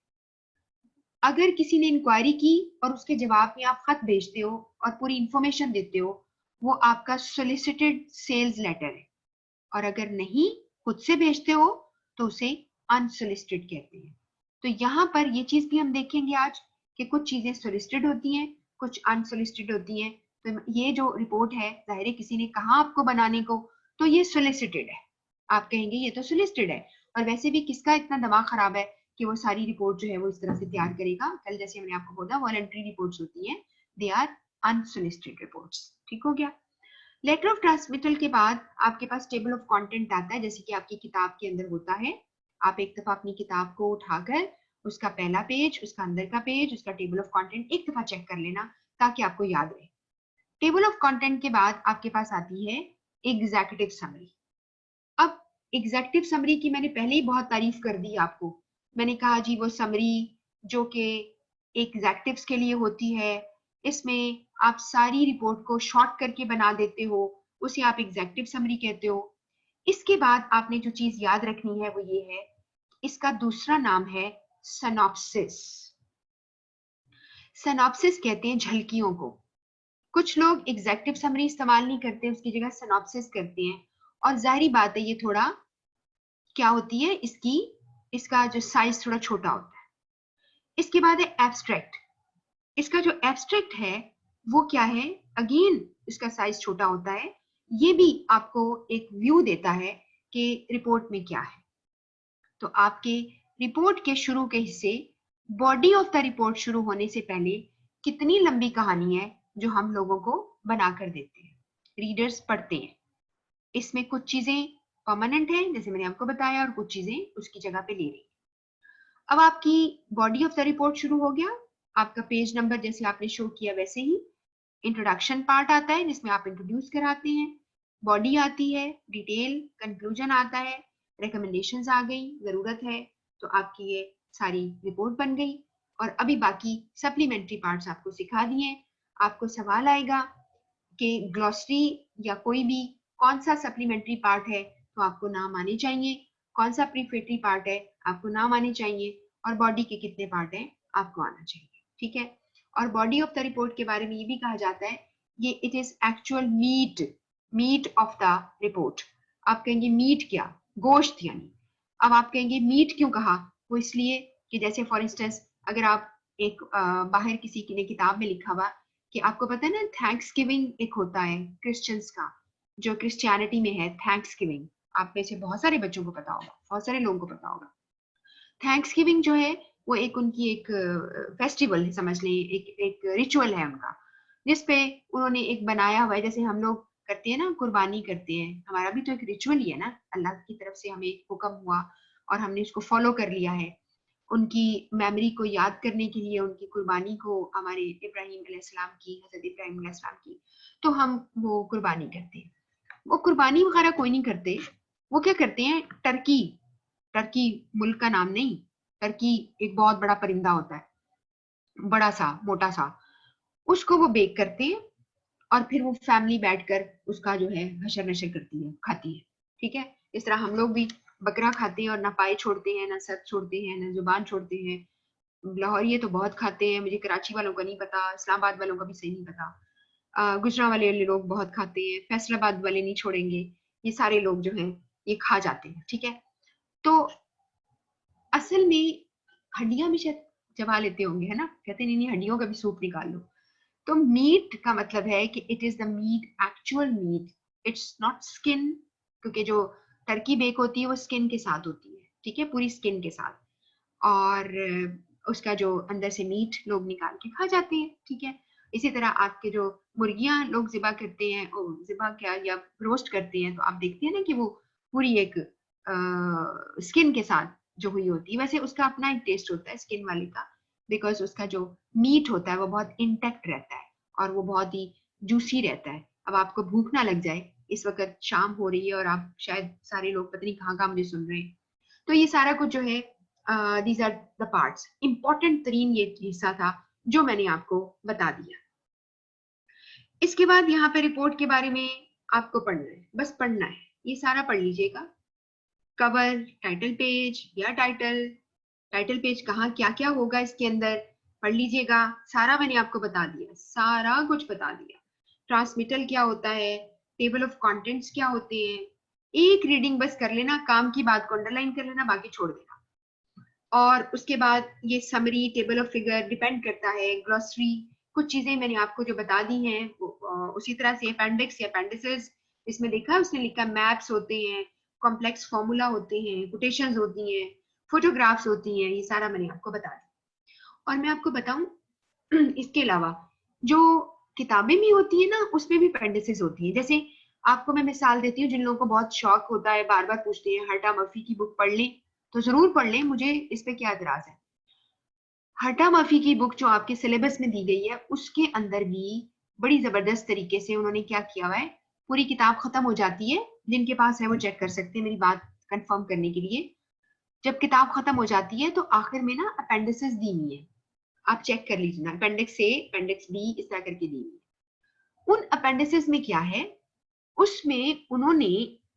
अगर किसी ने इंक्वायरी की और उसके जवाब में आप खत भेजते हो और पूरी इंफॉर्मेशन देते हो, वो आपका सोलिसिटेड सेल्स लेटर है। और अगर नहीं खुद से भेजते हो तो उसे अनसोलिसिटेड कहते हैं। तो यहाँ पर ये चीज भी हम देखेंगे आज कि कुछ चीजें सोलिसिटेड होती हैं, कुछ अनसोलिसिटेड होती हैं। तो ये जो रिपोर्ट है, जाहिर है किसी ने कहा आपको बनाने को, तो ये सोलिसिटेड है। आप कहेंगे ये तो सोलिसिटेड है, और वैसे भी किसका इतना दिमाग खराब है कि वो सारी रिपोर्ट जो है वो इस तरह से तैयार करेगा। कल जैसे मैंने आपको बोला वॉलंटरी रिपोर्ट्स होती हैं, दे आर अनसोलिसिटेड रिपोर्ट्स। ठीक हो गया। लेटर ऑफ ट्रांसमिटल के बाद आपके पास टेबल ऑफ कंटेंट आता है, जैसे कि आपकी किताब के अंदर होता है। आप एक दफा अपनी किताब को उठाकर उसका पहला पेज, उसका अंदर का पेज, उसका टेबल ऑफ कंटेंट एक दफा चेक कर लेना ताकि आपको याद रहे। टेबल ऑफ कंटेंट के बाद आपके पास आती है एग्जीक्यूटिव समरी। अब एग्जीक्यूटिव समरी की मैंने पहले ही बहुत तारीफ कर दी आपको। मैंने कहा जी वो समरी जो कि एग्जीक्यूटिव्स के लिए होती है, इसमें आप सारी रिपोर्ट को शॉर्ट करके बना देते हो, उसे आप एग्जीक्यूटिव समरी कहते हो। इसके बाद आपने जो चीज याद रखनी है वो ये है, इसका दूसरा नाम है सिनॉप्सिस। सिनॉप्सिस कहते हैं झलकियों को। कुछ लोग एग्जीक्यूटिव समरी इस्तेमाल नहीं करते, उसकी जगह सिनॉप्सिस करते हैं। और जाहिर बात है ये थोड़ा क्या होती है, इसका जो साइज थोड़ा छोटा होता है। इसके बाद है एब्स्ट्रैक्ट। इसका जो एब्स्ट्रैक्ट है वो क्या है, अगेन इसका साइज छोटा होता है। ये भी आपको एक व्यू देता है कि रिपोर्ट में क्या है। तो आपके रिपोर्ट के शुरू के हिस्से, बॉडी ऑफ द रिपोर्ट शुरू होने से पहले कितनी लंबी कहानी है जो हम लोगों को बनाकर देते हैं, रीडर्स पढ़ते हैं। इसमें कुछ चीजें परमानेंट है जैसे मैंने आपको बताया, और कुछ चीजें उसकी जगह पे ले रही। अब आपकी बॉडी ऑफ द रिपोर्ट शुरू हो गया। आपका पेज नंबर जैसे आपने शो किया वैसे ही इंट्रोडक्शन पार्ट आता है जिसमें आप इंट्रोड्यूस कराते हैं, बॉडी आती है, डिटेल, कंक्लूजन आता है, रिकमेंडेशंस आ गई, जरूरत है तो आपकी ये सारी रिपोर्ट बन गई। और अभी बाकी सप्लीमेंट्री पार्ट्स आपको सिखा दिए। आपको सवाल आएगा कि ग्लॉसरी या कोई भी कौन सा सप्लीमेंट्री पार्ट है तो आपको नाम आने चाहिए, कौन सा प्रीफेटरी पार्ट है आपको नाम आने चाहिए, और बॉडी के कितने पार्ट हैं आपको आना चाहिए। ठीक है। और बॉडी ऑफ द रिपोर्ट के बारे में ये भी कहा जाता है, ये it is actual meat of the report. आप कहेंगे मीट क्या, गोश्त यानी। अब आप कहेंगे मीट क्यों कहा, वो इसलिए कि जैसे फॉर इंस्टेंस अगर आप एक बाहर किसी ने किताब में लिखा हुआ कि आपको पता है ना थैंक्स गिविंग एक होता है क्रिश्चियंस का, जो क्रिश्चियनिटी में है थैंक्स गिविंग। आप में से बहुत सारे बच्चों को पता होगा, बहुत सारे लोगों को पता होगा। थैंक्स गिविंग जो है वो एक उनकी एक फेस्टिवल है, समझ लें एक रिचुअल है उनका, जिसपे उन्होंने एक बनाया हुआ है। जैसे हम लोग करते हैं ना, कुर्बानी करते हैं, हमारा भी तो एक रिचुअल ही है ना, अल्लाह की तरफ से हमें एक हुक्म हुआ और हमने उसको फॉलो कर लिया है। उनकी मेमोरी को याद करने के लिए, उनकी कुर्बानी को, हमारे इब्राहिम अलैहिस्सलाम की, हजरत इब्राहिम अलैहिस्सलाम की, तो हम वो कुर्बानी करते हैं। वो कुर्बानी वगैरह कोई नहीं करते, वो क्या करते हैं, टर्की, टर्की मुल्क का नाम नहीं, टर्की एक बहुत बड़ा परिंदा होता है, बड़ा सा मोटा सा, उसको वो बेक करते हैं और फिर वो फैमिली बैठकर उसका जो है हशर नशर करती है, खाती है। ठीक है। इस तरह हम लोग भी बकरा खाते हैं और ना पाए छोड़ते हैं, ना सर छोड़ते हैं, ना जुबान छोड़ते हैं। लाहौरिये तो बहुत खाते हैं, मुझे कराची वालों का नहीं पता, इस्लामाबाद वालों का भी सही नहीं पता। गुजरात वाले लोग बहुत खाते हैं, फैसलाबाद वाले नहीं छोड़ेंगे। ये सारे लोग जो हैं ये खा जाते हैं। ठीक है। तो असल में हड्डियां भी शायद चबा लेते होंगे, है ना, कहते नहीं नहीं हड्डियों का भी सूप निकाल लो। तो मीट का मतलब है कि it is the meat, actual meat, it's not skin, क्योंकि जो टर्की बेक होती है वो स्किन के साथ होती है। ठीक है, पूरी स्किन के साथ। और उसका जो अंदर से मीट लोग निकाल के खा जाते हैं। ठीक है। इसी तरह आपके जो मुर्गियां लोग जिबा करते हैं, जिबा क्या या रोस्ट करते हैं, तो आप देखते हैं ना कि वो पूरी एक स्किन के साथ जो हुई होती है। वैसे उसका अपना एक टेस्ट होता है स्किन वाले का, बिकॉज उसका जो मीट होता है वो बहुत इंटेक्ट रहता है और वो बहुत ही जूसी रहता है। अब आपको भूख ना लग जाए, इस वक्त शाम हो रही है और आप शायद सारे लोग पता नहीं कहाँ कहाँ मुझे सुन रहे हैं, तो ये सारा कुछ जो है, these are the parts. Important तरीन ये हिस्सा था जो मैंने आपको बता दिया। इसके बाद यहाँ पे रिपोर्ट के बारे में आपको पढ़ना है, बस पढ़ना है, ये सारा पढ़ लीजिएगा। कवर, टाइटल पेज या टाइटल, टाइटल पेज कहाँ क्या क्या होगा इसके अंदर पढ़ लीजिएगा। सारा मैंने आपको बता दिया, सारा कुछ बता दिया। ट्रांसमिटल क्या होता है, टेबल ऑफ कंटेंट्स क्या होते हैं, एक रीडिंग बस कर लेना, काम की बात को अंडरलाइन कर लेना, बाकी छोड़ देना। और उसके बाद ये summary, table of figure depend करता है, ग्लॉसरी, कुछ चीजें मैंने आपको जो बता दी हैं उसी तरह से अपेंडिक्स या अपेंडिसेस, इसमें देखा उसने लिखा मैप्स होते हैं, कॉम्प्लेक्स फॉर्मूला होते हैं, कोटेशंस होती हैं, फोटोग्राफ्स होती हैं, ये सारा मैंने आपको बता दिया। और मैं आपको बताऊं इसके अलावा जो किताबें भी होती है ना, उसमें भी अपेंडिसेस होती है। जैसे आपको मैं मिसाल देती हूँ, जिन लोगों को बहुत शौक होता है, बार बार पूछते हैं हर्टा मर्फी की बुक पढ़ लें, तो जरूर पढ़ लें, मुझे इस पे क्या एतराज है। हर्टा मर्फी की बुक जो आपके सिलेबस में दी गई है, उसके अंदर भी बड़ी जबरदस्त तरीके से उन्होंने क्या किया हुआ है, पूरी किताब खत्म हो जाती है, जिनके पास है वो चेक कर सकते हैं मेरी बात कंफर्म करने के लिए। जब किताब खत्म हो जाती है तो आखिर में ना अपेंडिसेस दी हुई है, आप चेक कर लीजिए ना, अपेंडिक्स ए, अपेंडिक्स बी, इस तरह करके दी हुई है। उन अपेंडिसेस में क्या है, उसमें उन्होंने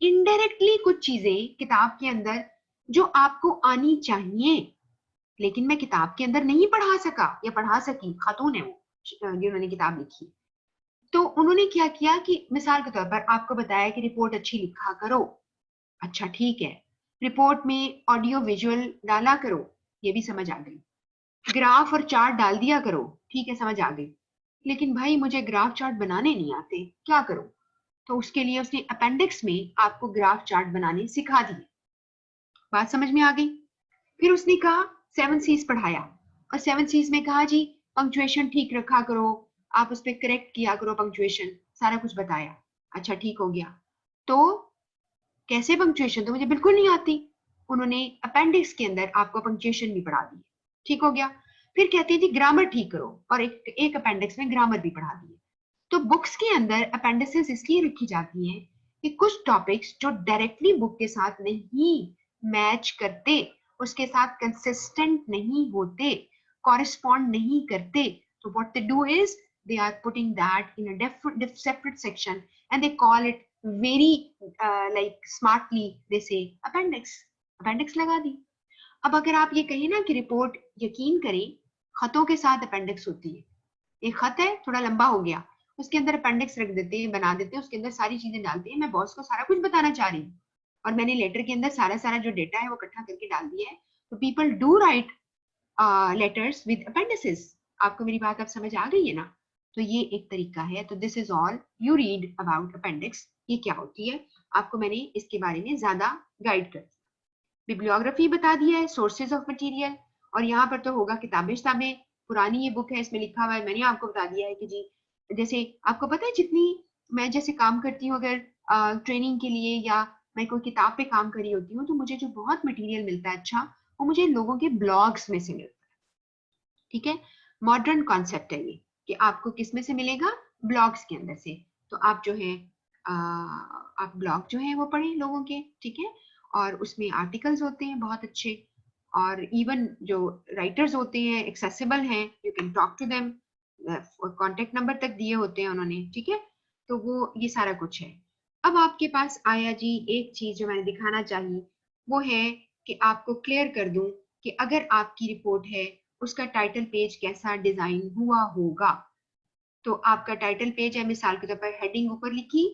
इनडायरेक्टली कुछ चीजें किताब के अंदर जो आपको आनी चाहिए, लेकिन मैं किताब के अंदर नहीं पढ़ा सका या पढ़ा सकी, खातून है वो जिन्होंने किताब लिखी, तो उन्होंने क्या किया कि मिसाल के तौर पर आपको बताया कि रिपोर्ट अच्छी लिखा करो, अच्छा ठीक है, रिपोर्ट में ऑडियो विजुअल डाला करो, ये भी समझ आ गई, ग्राफ और चार्ट डाल दिया करो, ठीक है समझ आ गई, लेकिन भाई मुझे ग्राफ चार्ट बनाने नहीं आते, क्या करूं? तो उसके लिए उसने अपेंडिक्स में आपको ग्राफ चार्ट बनाने सिखा दिए। बात समझ में आ गई? फिर उसने कहा 7 C's पढ़ाया, और 7 C's में कहा जी पंक्चुएशन ठीक रखा करो, आप उस पर करेक्ट किया करो पंक्चुएशन, सारा कुछ बताया। अच्छा ठीक हो गया, तो कैसे पंक्चुएशन, तो मुझे बिल्कुल नहीं आती, उन्होंने अपेंडिक्स के अंदर आपको पंक्चुएशन भी पढ़ा दी, ठीक हो गया। फिर कहती है जी ग्रामर ठीक करो, और एक अपेंडिक्स में ग्रामर भी पढ़ा दी। तो बुक्स के अंदर अपेंडिसेस इसलिए रखी जाती हैं कि कुछ टॉपिक्स जो डायरेक्टली बुक के साथ नहीं मैच करते, उसके साथ कंसिस्टेंट नहीं होते, कॉरेस्पॉन्ड नहीं करते, तो what they do is they are putting that in a different separate section and they call it very like smartly they say appendix लगा दी। अब अगर आप ये कहें ना कि रिपोर्ट यकीन करें खतों के साथ अपेंडिक्स होती है, एक खत है थोड़ा लंबा हो गया, उसके अंदर अपेंडिक्स रख देते हैं, बना देते हैं, उसके अंदर सारी चीजें डालते हैं, मैं बॉस को सारा कुछ बताना चाह रही हूँ और मैंने लेटर के अंदर सारा सारा जो डेटा है वो इकट्ठा करके डाल दिया है, तो people do write letters with appendices. आपको मेरी बात अब समझ आ गई है ना? तो ये एक तरीका है। तो this is all you read about appendix, ये क्या होती है, आपको मैंने इसके बारे में ज्यादा गाइड कर दिया, बिब्लियोग्राफी बता दिया है, सोर्सेज ऑफ मटेरियल, और यहाँ पर तो होगा किताबें किताबें, पुरानी ये बुक है इसमें लिखा हुआ है, मैंने आपको बता दिया है कि जी जैसे आपको पता है जितनी मैं जैसे काम करती हूँ अगर ट्रेनिंग के लिए या मैं कोई किताब पे काम कर रही होती हूँ, तो मुझे जो बहुत मटेरियल मिलता है अच्छा, वो मुझे लोगों के ब्लॉग्स में से मिलता है, ठीक है। मॉडर्न कॉन्सेप्ट है ये कि आपको किस में से मिलेगा, ब्लॉग्स के अंदर से। तो आप जो है आप ब्लॉग जो है वो पढ़ें लोगों के, ठीक है, और उसमें आर्टिकल्स होते हैं बहुत अच्छे, और इवन जो राइटर्स होते हैं एक्सेसिबल हैं, you can talk to them, contact number तक दिए होते हैं उन्होंने, ठीक है। तो वो ये सारा कुछ है। अब आपके पास आया जी एक चीज जो मैंने दिखाना चाहिए, वो है कि आपको क्लियर कर दूं कि अगर आपकी रिपोर्ट है उसका टाइटल पेज कैसा डिजाइन हुआ होगा। तो आपका टाइटल पेज है, मिसाल के तौर पर हेडिंग ऊपर लिखी,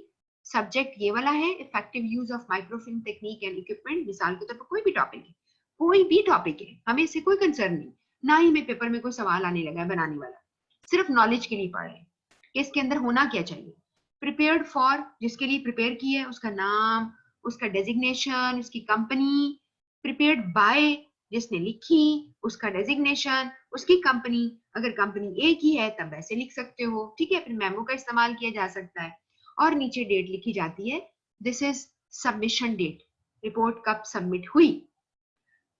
सब्जेक्ट ये वाला है, effective use of microfilm technique and equipment, मिसाल के तौर पर कोई भी टॉपिक है, कोई भी टॉपिक है, हमें इससे कोई कंसर्न नहीं, ना ही में पेपर में कोई सवाल आने लगा है बनाने वाला, सिर्फ नॉलेज के लिए पढ़ रहे हैं कि इसके अंदर होना क्या चाहिए। प्रिपेयर्ड फॉर, जिसके लिए प्रिपेयर की है उसका नाम, उसका डेजिग्नेशन, उसकी कंपनी। प्रिपेयर्ड बाय, जिसने लिखी उसका डेजिग्नेशन, उसकी कंपनी, अगर कंपनी ए की है तब वैसे लिख सकते हो, ठीक है, फिर मेमो का इस्तेमाल किया जा सकता है, और नीचे डेट लिखी जाती है, this is submission date, report कब सबमिट हुई।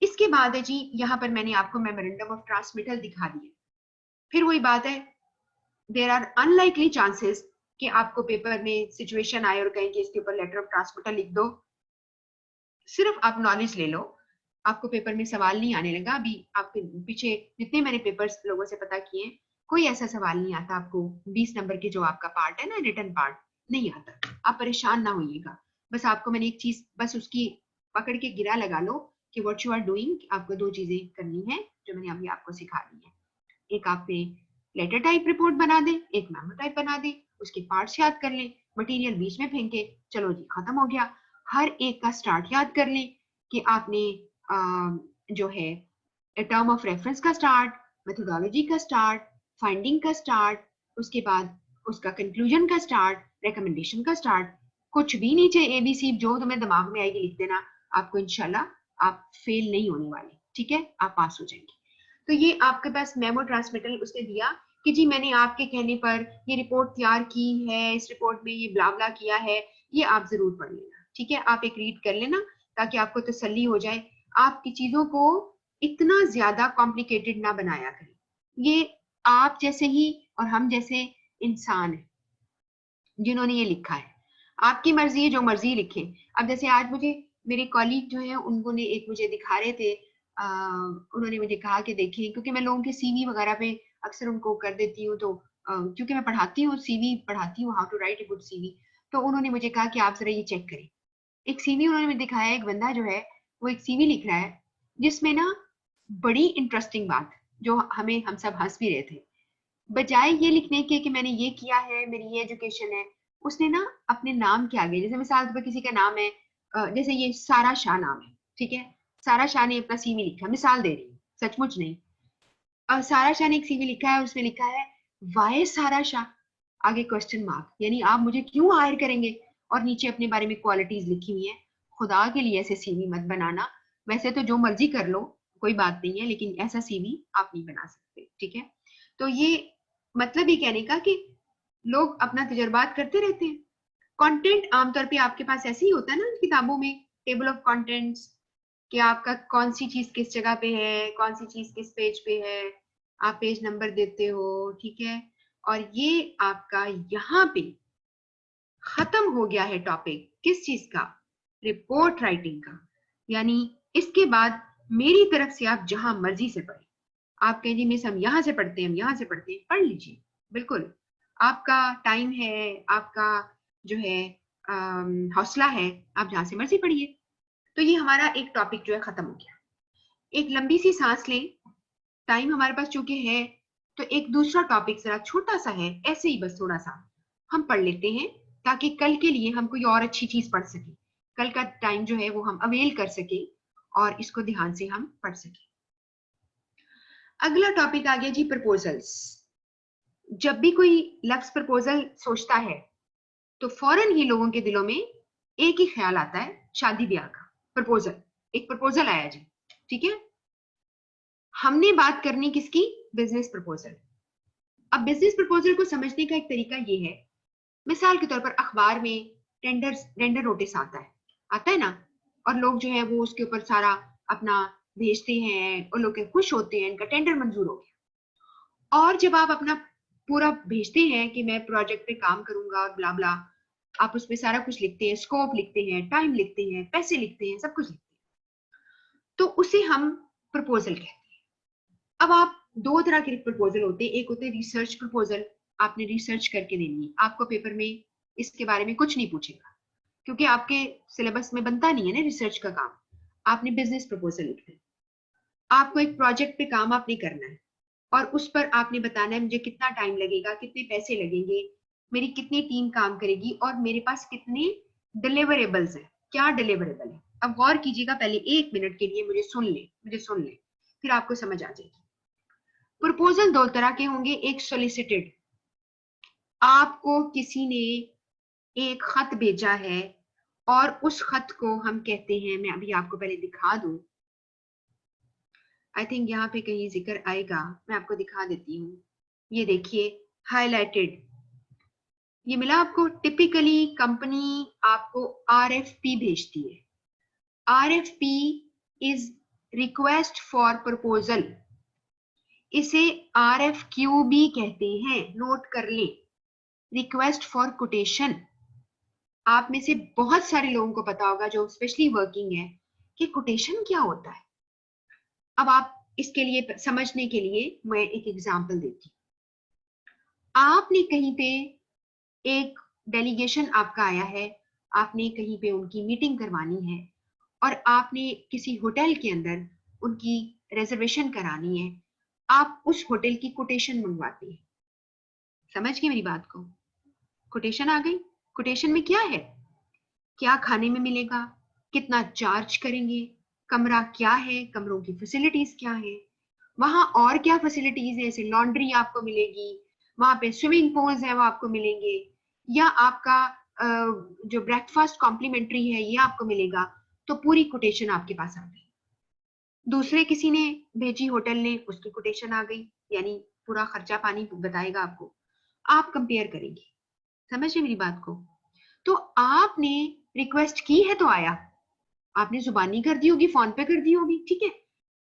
इसके बाद है जी यहाँ पर मैंने आपको मेमोरेंडम ऑफ ट्रांसमिटल दिखा दिया। फिर वही बात है, देर आर अनलाइकली चांसेस कि आपको पेपर में सिचुएशन आए और कहें कि इसके ऊपर लेटर ऑफ ट्रांसमिटल लिख दो, सिर्फ आप नॉलेज ले लो, आपको पेपर में सवाल नहीं आने लगा। अभी आपके पीछे जितने मैंने पेपर्स लोगों से पता किए, कोई ऐसा सवाल नहीं आता आपको 20 नंबर के जो आपका पार्ट है ना, रिटर्न पार्ट, नहीं आता। आप परेशान ना होइएगा। बस आपको मैंने एक चीज बस उसकी पकड़ के गिरा लगा लो कि व्हाट यू आर डूइंग। आपको दो चीजें करनी है जो मैंने अभी आपको सिखा दी है। एक आपने लेटर टाइप रिपोर्ट बना दे, एक मेमो टाइप बना दे, उसके पार्ट्स याद कर लें, मटेरियल बीच में फेंके, चलो जी खत्म हो गया। हर एक का स्टार्ट याद कर लें कि आपने जो है टर्म ऑफ रेफरेंस का स्टार्ट, मेथोडोलॉजी का स्टार्ट, फाइंडिंग का स्टार्ट, उसके बाद उसका कंक्लूजन का स्टार्ट, रिकमेंडेशन का स्टार्ट। कुछ भी नीचे एबीसी जो तुम्हें दिमाग में आएगी लिख देना। आपको इंशाल्लाह आप फेल नहीं होने वाले, ठीक है, आप पास हो जाएंगे। तो ये आपके पास मेमो ट्रांसमिटर उसने दिया कि जी मैंने आपके कहने पर ये रिपोर्ट तैयार की है, इस रिपोर्ट में ये ब्ला ब्ला किया है, ये आप जरूर पढ़ लेना, ठीक है, आप एक रीड कर लेना ताकि आपको तसल्ली हो जाए। आपकी चीजों को इतना ज्यादा कॉम्प्लिकेटेड ना बनाया करें। ये आप जैसे ही और हम जैसे इंसान हैं जिन्होंने ये लिखा है। आपकी मर्जी है, जो मर्जी लिखे। अब जैसे आज मुझे मेरे कॉलीग जो है उन्होंने एक मुझे दिखा रहे थे, उन्होंने मुझे कहा कि देखिए, क्योंकि मैं लोगों के सीवी वगैरह पे अक्सर उनको कर देती हूँ, तो क्योंकि मैं पढ़ाती हूँ, सीवी पढ़ाती हूँ, how to write a good CV. तो उन्होंने मुझे कहा कि आप जरा ये चेक करें। एक सीवी उन्होंने मुझे दिखाया, एक बंदा जो है वो एक सीवी लिख रहा है जिसमें ना बड़ी इंटरेस्टिंग बात, जो हमें हम सब हंस भी रहे थे, बजाय ये लिखने के कि मैंने ये किया है, मेरी ये एजुकेशन है, उसने ना अपने नाम के आगे, जैसे मिसाल के किसी का नाम है, जैसे ये सारा शाह नाम है, ठीक है, सारा शाह ने अपना सीवी लिखा, मिसाल दे रही हूँ, सचमुच नहीं। सारा शाह ने एक सीवी लिखा है, उसमें लिखा है वाई सारा शाह, आगे क्वेश्चन मार्क, यानी आप मुझे क्यों हायर करेंगे, और नीचे अपने बारे में क्वालिटीज लिखी हुई है। खुदा के लिए ऐसे सीवी मत बनाना। वैसे तो जो मर्जी कर लो, कोई बात नहीं है, लेकिन ऐसा सीवी आप नहीं बना सकते, ठीक है। तो ये मतलब ये कहने का कि लोग अपना तजुर्बात करते रहते हैं। कंटेंट आमतौर पे आपके पास ऐसे ही होता है ना किताबों में, टेबल ऑफ कंटेंट्स, कि आपका कौन सी चीज किस जगह पे है, कौन सी चीज किस पेज पे है, आप पेज नंबर देते हो, ठीक है। और ये आपका यहाँ पे खत्म हो गया है टॉपिक, किस चीज का, रिपोर्ट राइटिंग का। यानी इसके बाद मेरी तरफ से आप जहां मर्जी से पढ़े, आप कहें जी मिस हम यहाँ से पढ़ते हैं, हम यहाँ से पढ़ते हैं, पढ़ लीजिए, बिल्कुल आपका टाइम है, आपका जो है हौसला है, आप जहां से मर्जी पढ़िए। तो ये हमारा एक टॉपिक जो है खत्म हो गया। एक लंबी सी सांस लें, टाइम हमारे पास चूंकि है, तो एक दूसरा टॉपिक जरा छोटा सा है, ऐसे ही बस थोड़ा सा हम पढ़ लेते हैं, ताकि कल के लिए हम कोई और अच्छी चीज पढ़ सके, कल का टाइम जो है वो हम अवेल कर सके और इसको ध्यान से हम पढ़ सके। अगला टॉपिक आ गया जी प्रपोजल्स। जब भी कोई लफ्ज प्रपोजल सोचता है तो फौरन ही लोगों के दिलों में एक ही ख्याल आता है, शादी ब्याह का प्रपोजल। एक प्रपोजल आया जी, ठीक है। हमने बात करनी किसकी, बिजनेस प्रपोजल। अब बिजनेस प्रपोजल को समझने का एक तरीका ये है, मिसाल के तौर पर अखबार में टेंडर नोटिस आता है ना, और लोग जो है वो उसके ऊपर सारा अपना भेजते हैं और लोग खुश होते हैं, इनका टेंडर मंजूर हो गया। और जब आप अपना पूरा भेजते हैं कि मैं प्रोजेक्ट पे काम करूंगा और ब्ला ब्ला, आप उसमें सारा कुछ लिखते हैं, स्कोप लिखते हैं, टाइम लिखते हैं, पैसे लिखते हैं, सब कुछ लिखते हैं, तो उसे हम प्रपोजल कहते हैं। अब आप दो तरह के प्रपोजल होते हैं, एक होते हैं रिसर्च प्रपोजल, आपने रिसर्च करके देनी है, आपको पेपर में इसके बारे में कुछ नहीं पूछेगा क्योंकि आपके सिलेबस में बनता नहीं है ना रिसर्च का काम। आपने बिजनेस प्रपोजल लिखना है, आपको एक प्रोजेक्ट पे काम आपने करना है और उस पर आपने बताना है मुझे कितना टाइम लगेगा, कितने पैसे लगेंगे, मेरी कितनी टीम काम करेगी और मेरे पास कितने डिलीवरेबल्स हैं, क्या डिलीवरेबल है। अब गौर कीजिएगा, पहले 1 मिनट के लिए मुझे सुन ले, फिर आपको समझ आ जाएगी। प्रपोजल दो तरह के होंगे, एक सोलिसिटेड, आपको किसी ने एक खत भेजा है और उस खत को हम कहते हैं, मैं अभी आपको पहले दिखा दूं, आई थिंक यहाँ पे कहीं जिक्र आएगा, मैं आपको दिखा देती हूँ। ये देखिए हाईलाइटेड, ये मिला आपको। टिपिकली कंपनी आपको आरएफपी भेजती है, RFP is request for proposal, इसे आरएफक्यू भी कहते हैं, नोट कर ले, रिक्वेस्ट फॉर कोटेशन। आप में से बहुत सारे लोगों को पता होगा जो स्पेशली वर्किंग है कि कोटेशन क्या होता है। अब आप इसके लिए समझने के लिए मैं एक एग्जांपल देती हूँ। आपने कहीं पे एक डेलीगेशन आपका आया है, आपने कहीं पे उनकी मीटिंग करवानी है और आपने किसी होटल के अंदर उनकी रिजर्वेशन करानी है, आप उस होटल की कोटेशन मंगवाते हैं। समझ गए मेरी बात को? कोटेशन आ गई। कोटेशन में क्या है? क्या खाने में मिलेगा, कितना चार्ज करेंगे, कमरा क्या है, कमरों की फैसिलिटीज क्या है, वहां और क्या फैसिलिटीज है, जैसे लॉन्ड्री आपको मिलेगी, वहां पे स्विमिंग पूल्स है वो आपको मिलेंगे, या आपका जो ब्रेकफास्ट कॉम्प्लीमेंट्री है ये आपको मिलेगा। तो पूरी कोटेशन आपके पास आ गई। दूसरे किसी ने भेजी होटल ने, उसकी कोटेशन आ गई, यानी पूरा खर्चा पानी बताएगा आपको। आप कंपेयर करेंगे। समझिए मेरी बात को? तो आपने रिक्वेस्ट की है तो आया, आपने जुबानी कर दी होगी, फोन पे कर दी होगी, ठीक है।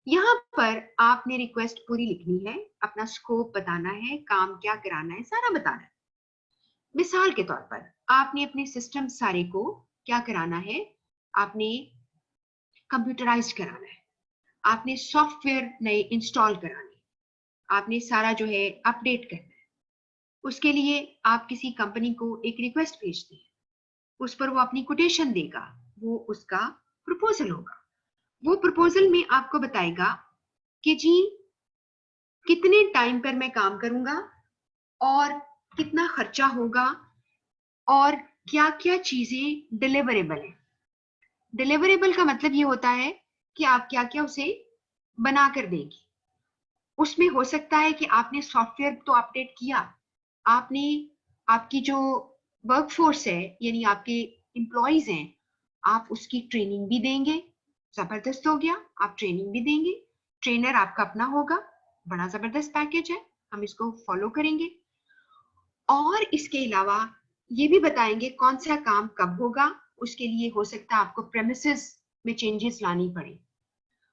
यहाँ पर आपने रिक्वेस्ट पूरी लिखनी है, अपना स्कोप बताना है, काम क्या कराना है, सारा बताना है। मिसाल के तौर पर आपने अपने सिस्टम सारे को क्या कराना है, आपने कंप्यूटराइज कराना है, आपने सॉफ्टवेयर नए इंस्टॉल कराने, आपने सारा जो है अपडेट करना है। उसके लिए आप किसी कंपनी को एक रिक्वेस्ट भेजते हैं, उस पर वो अपनी कोटेशन देगा, वो उसका प्रपोजल होगा। वो प्रपोजल में आपको बताएगा कि जी कितने टाइम पर मैं काम करूंगा और कितना खर्चा होगा और क्या क्या चीजें डिलीवरेबल है। डिलीवरेबल का मतलब ये होता है कि आप क्या क्या उसे बना कर देंगे। उसमें हो सकता है कि आपने सॉफ्टवेयर तो अपडेट किया, आपने आपकी जो वर्कफोर्स है यानी आपके एम्प्लॉयज हैं, आप उसकी ट्रेनिंग भी देंगे। जबरदस्त हो गया, आप ट्रेनिंग भी देंगे, ट्रेनर आपका अपना होगा, बड़ा जबरदस्त पैकेज है, हम इसको फॉलो करेंगे। और इसके अलावा ये भी बताएंगे कौन सा काम कब होगा। उसके लिए हो सकता है आपको प्रेमिसेस में चेंजेस लानी पड़े,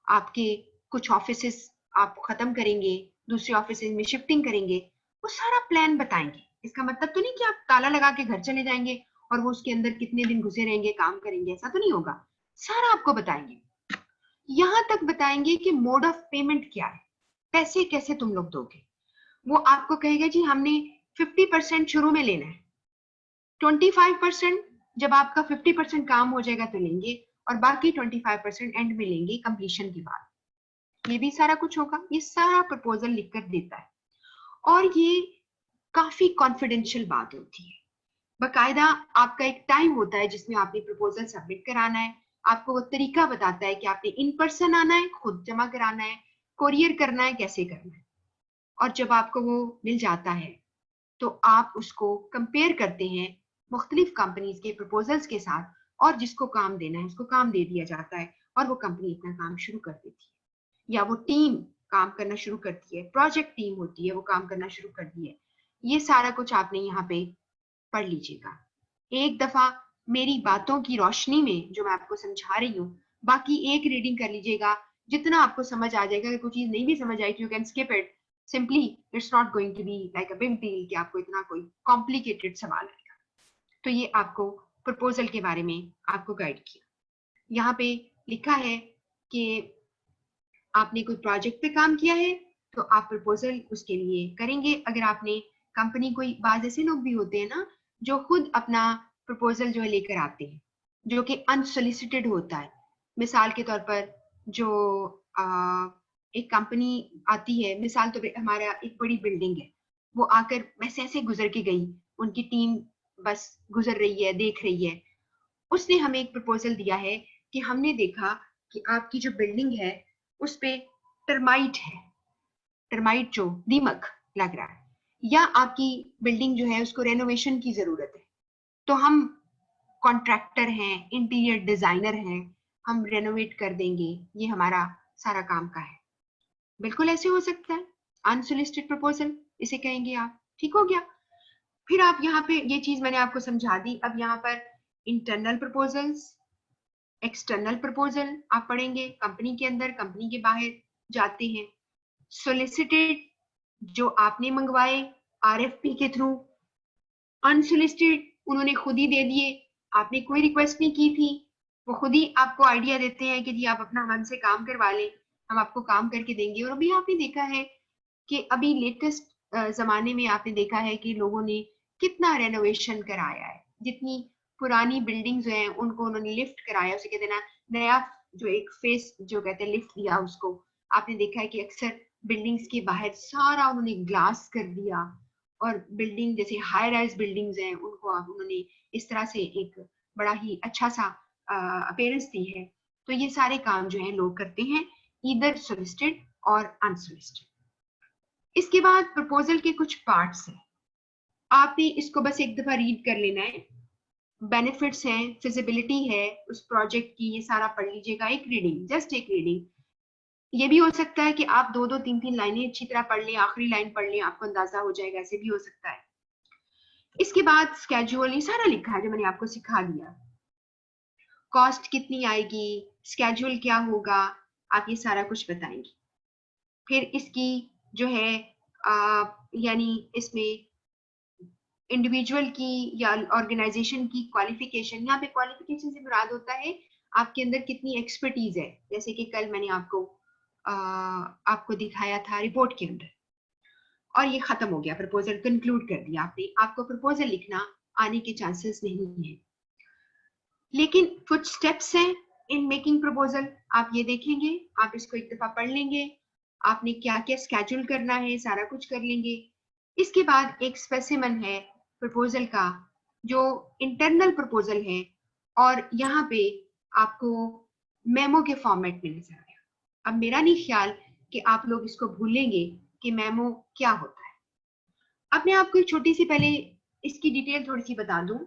आपके कुछ ऑफिसेस आप खत्म करेंगे, दूसरे ऑफिस में शिफ्टिंग करेंगे, वो सारा प्लान बताएंगे। इसका मतलब तो नहीं कि आप ताला लगा के घर चले जाएंगे और वो उसके अंदर कितने दिन घुसे रहेंगे, काम करेंगे, ऐसा तो नहीं होगा। सारा आपको बताएंगे। यहां तक बताएंगे कि मोड ऑफ पेमेंट क्या है, पैसे कैसे तुम लोग दोगे। वो आपको कहेगा जी हमने 50% शुरू में लेना है, 25% जब आपका 50% काम हो जाएगा तो लेंगे, और बाकी 25% एंड में लेंगे कंप्लीशन के बाद। ये भी सारा कुछ होगा, ये सारा प्रपोजल लिखकर देता है। और ये काफी कॉन्फिडेंशियल बात होती है। बकायदा आपका एक टाइम होता है जिसमें आपने प्रपोजल सबमिट कराना है। आपको वो तरीका बताता है कि आपने इन पर्सन आना है, खुद जमा कराना है, कोरियर करना है, कैसे करना है। और जब आपको वो मिल जाता है तो आप उसको कंपेयर करते हैं मुख्तलिफ कंपनीज के प्रपोजल्स के साथ, और जिसको काम देना है उसको काम दे दिया जाता है और वो कंपनी अपना काम शुरू कर देती है, या वो टीम काम करना शुरू करती है, प्रोजेक्ट टीम होती है वो काम करना शुरू करती है। ये सारा कुछ आपने यहाँ पे पढ़ लीजिएगा एक दफा मेरी बातों की रोशनी में जो मैं आपको समझा रही हूँ। बाकी एक रीडिंग कर लीजिएगा, जितना आपको समझ आ जाएगा। अगर कोई चीज नहीं भी समझ आई तो you can skip it, simply it's not going to be like a big deal कि आपको इतना कोई कॉम्प्लिकेटेड सवाल आएगा। तो ये आपको प्रपोजल के बारे में आपको गाइड किया। यहाँ पे लिखा है कि आपने कोई प्रोजेक्ट पे काम किया है तो आप प्रपोजल उसके लिए करेंगे। अगर आपने कंपनी, कोई बाज ऐसे लोग भी होते हैं ना जो खुद अपना प्रपोजल जो है लेकर आते हैं, जो कि अनसोलिसिटेड होता है। मिसाल के तौर पर जो एक कंपनी आती है, मिसाल तो हमारा एक बड़ी बिल्डिंग है, वो आकर वैसे ऐसे गुजर के गई, उनकी टीम बस गुजर रही है, देख रही है। उसने हमें एक प्रपोजल दिया है कि हमने देखा कि आपकी जो बिल्डिंग है उस पे टर्माइट है, टर्माइट जो दीमक लग रहा है, या आपकी बिल्डिंग जो है उसको रेनोवेशन की जरूरत है। तो हम कॉन्ट्रैक्टर हैं, इंटीरियर डिजाइनर हैं, हम रेनोवेट कर देंगे, ये हमारा सारा काम का है। बिल्कुल ऐसे हो सकता है, अनसोलिसिटेड प्रपोजल इसे कहेंगे आप। ठीक हो गया। फिर आप यहाँ पे ये चीज मैंने आपको समझा दी। अब यहाँ पर इंटरनल प्रपोजल्स, एक्सटर्नल प्रपोजल आप पढ़ेंगे। कंपनी के अंदर, कंपनी के बाहर जाते हैं। सोलिसिटेड जो आपने मंगवाए आरएफपी के थ्रू, अनसोलिसिटेड उन्होंने खुद ही दे दिए, आपने कोई रिक्वेस्ट नहीं की थी, वो खुद ही आपको आइडिया देते हैं कि जी आप अपना मन से काम करवा लें, हम आपको काम करके देंगे। और अभी आपने देखा है कि अभी लेटेस्ट जमाने में आपने देखा है कि लोगों ने कितना रेनोवेशन कराया है, जितनी पुरानी बिल्डिंग्स हैं उनको उन्होंने लिफ्ट कराया, उसे कहते हैं ना, नया जो एक फेस जो कहते हैं लिफ्ट दिया उसको। आपने देखा है कि अक्सर बिल्डिंग्स के बाहर सारा उन्होंने ग्लास कर दिया, और बिल्डिंग जैसे हाई राइज बिल्डिंग्स हैं उनको आप उन्होंने इस तरह से एक बड़ा ही अच्छा सा अपीयरेंस दी है। तो ये सारे काम जो है लोग करते हैं, ईदर सोलिसिटेड और अनसोलिसिटेड। इसके बाद प्रपोजल के कुछ पार्ट्स हैं, आपने इसको बस एक दफा रीड कर लेना है। बेनिफिट्स हैं, फिजिबिलिटी है उस प्रोजेक्ट की, ये सारा पढ़ लीजिएगा, एक रीडिंग, जस्ट एक रीडिंग। ये भी हो सकता है कि आप दो दो तीन तीन लाइनें अच्छी तरह पढ़ लें, आखिरी लाइन पढ़ लें, आपको अंदाजा हो जाएगा, ऐसे भी हो सकता है। इसके बाद स्केड्यूल, ये सारा लिखा है जो मैंने आपको सिखा दिया। कॉस्ट कितनी आएगी, स्केड्यूल क्या होगा, आप ये सारा कुछ बताएंगे। फिर इसकी जो है यानी इसमें इंडिविजुअल की या ऑर्गेनाइजेशन की क्वालिफिकेशन, यहाँ पे क्वालिफिकेशन से मुराद होता है आपके अंदर कितनी एक्सपर्टीज है, जैसे कि कल मैंने आपको दिखाया था रिपोर्ट के अंदर। और ये खत्म हो गया, प्रपोजल कंक्लूड कर दिया आपने। आपको प्रपोजल लिखना आने के चांसेस नहीं है, लेकिन कुछ स्टेप्स हैं इन मेकिंग प्रपोजल, आप ये देखेंगे, आप इसको एक दफा पढ़ लेंगे, आपने क्या क्या स्केड्यूल करना है सारा कुछ कर लेंगे। इसके बाद एक स्पेसिमन है प्रपोजल का, जो इंटरनल प्रपोजल है, और यहाँ पे आपको मेमो के फॉर्मेट में नजर आया। अब मेरा नहीं ख्याल कि आप लोग इसको भूलेंगे कि मेमो क्या होता है। अब मैं आपको एक छोटी सी पहले इसकी डिटेल थोड़ी सी बता दूं,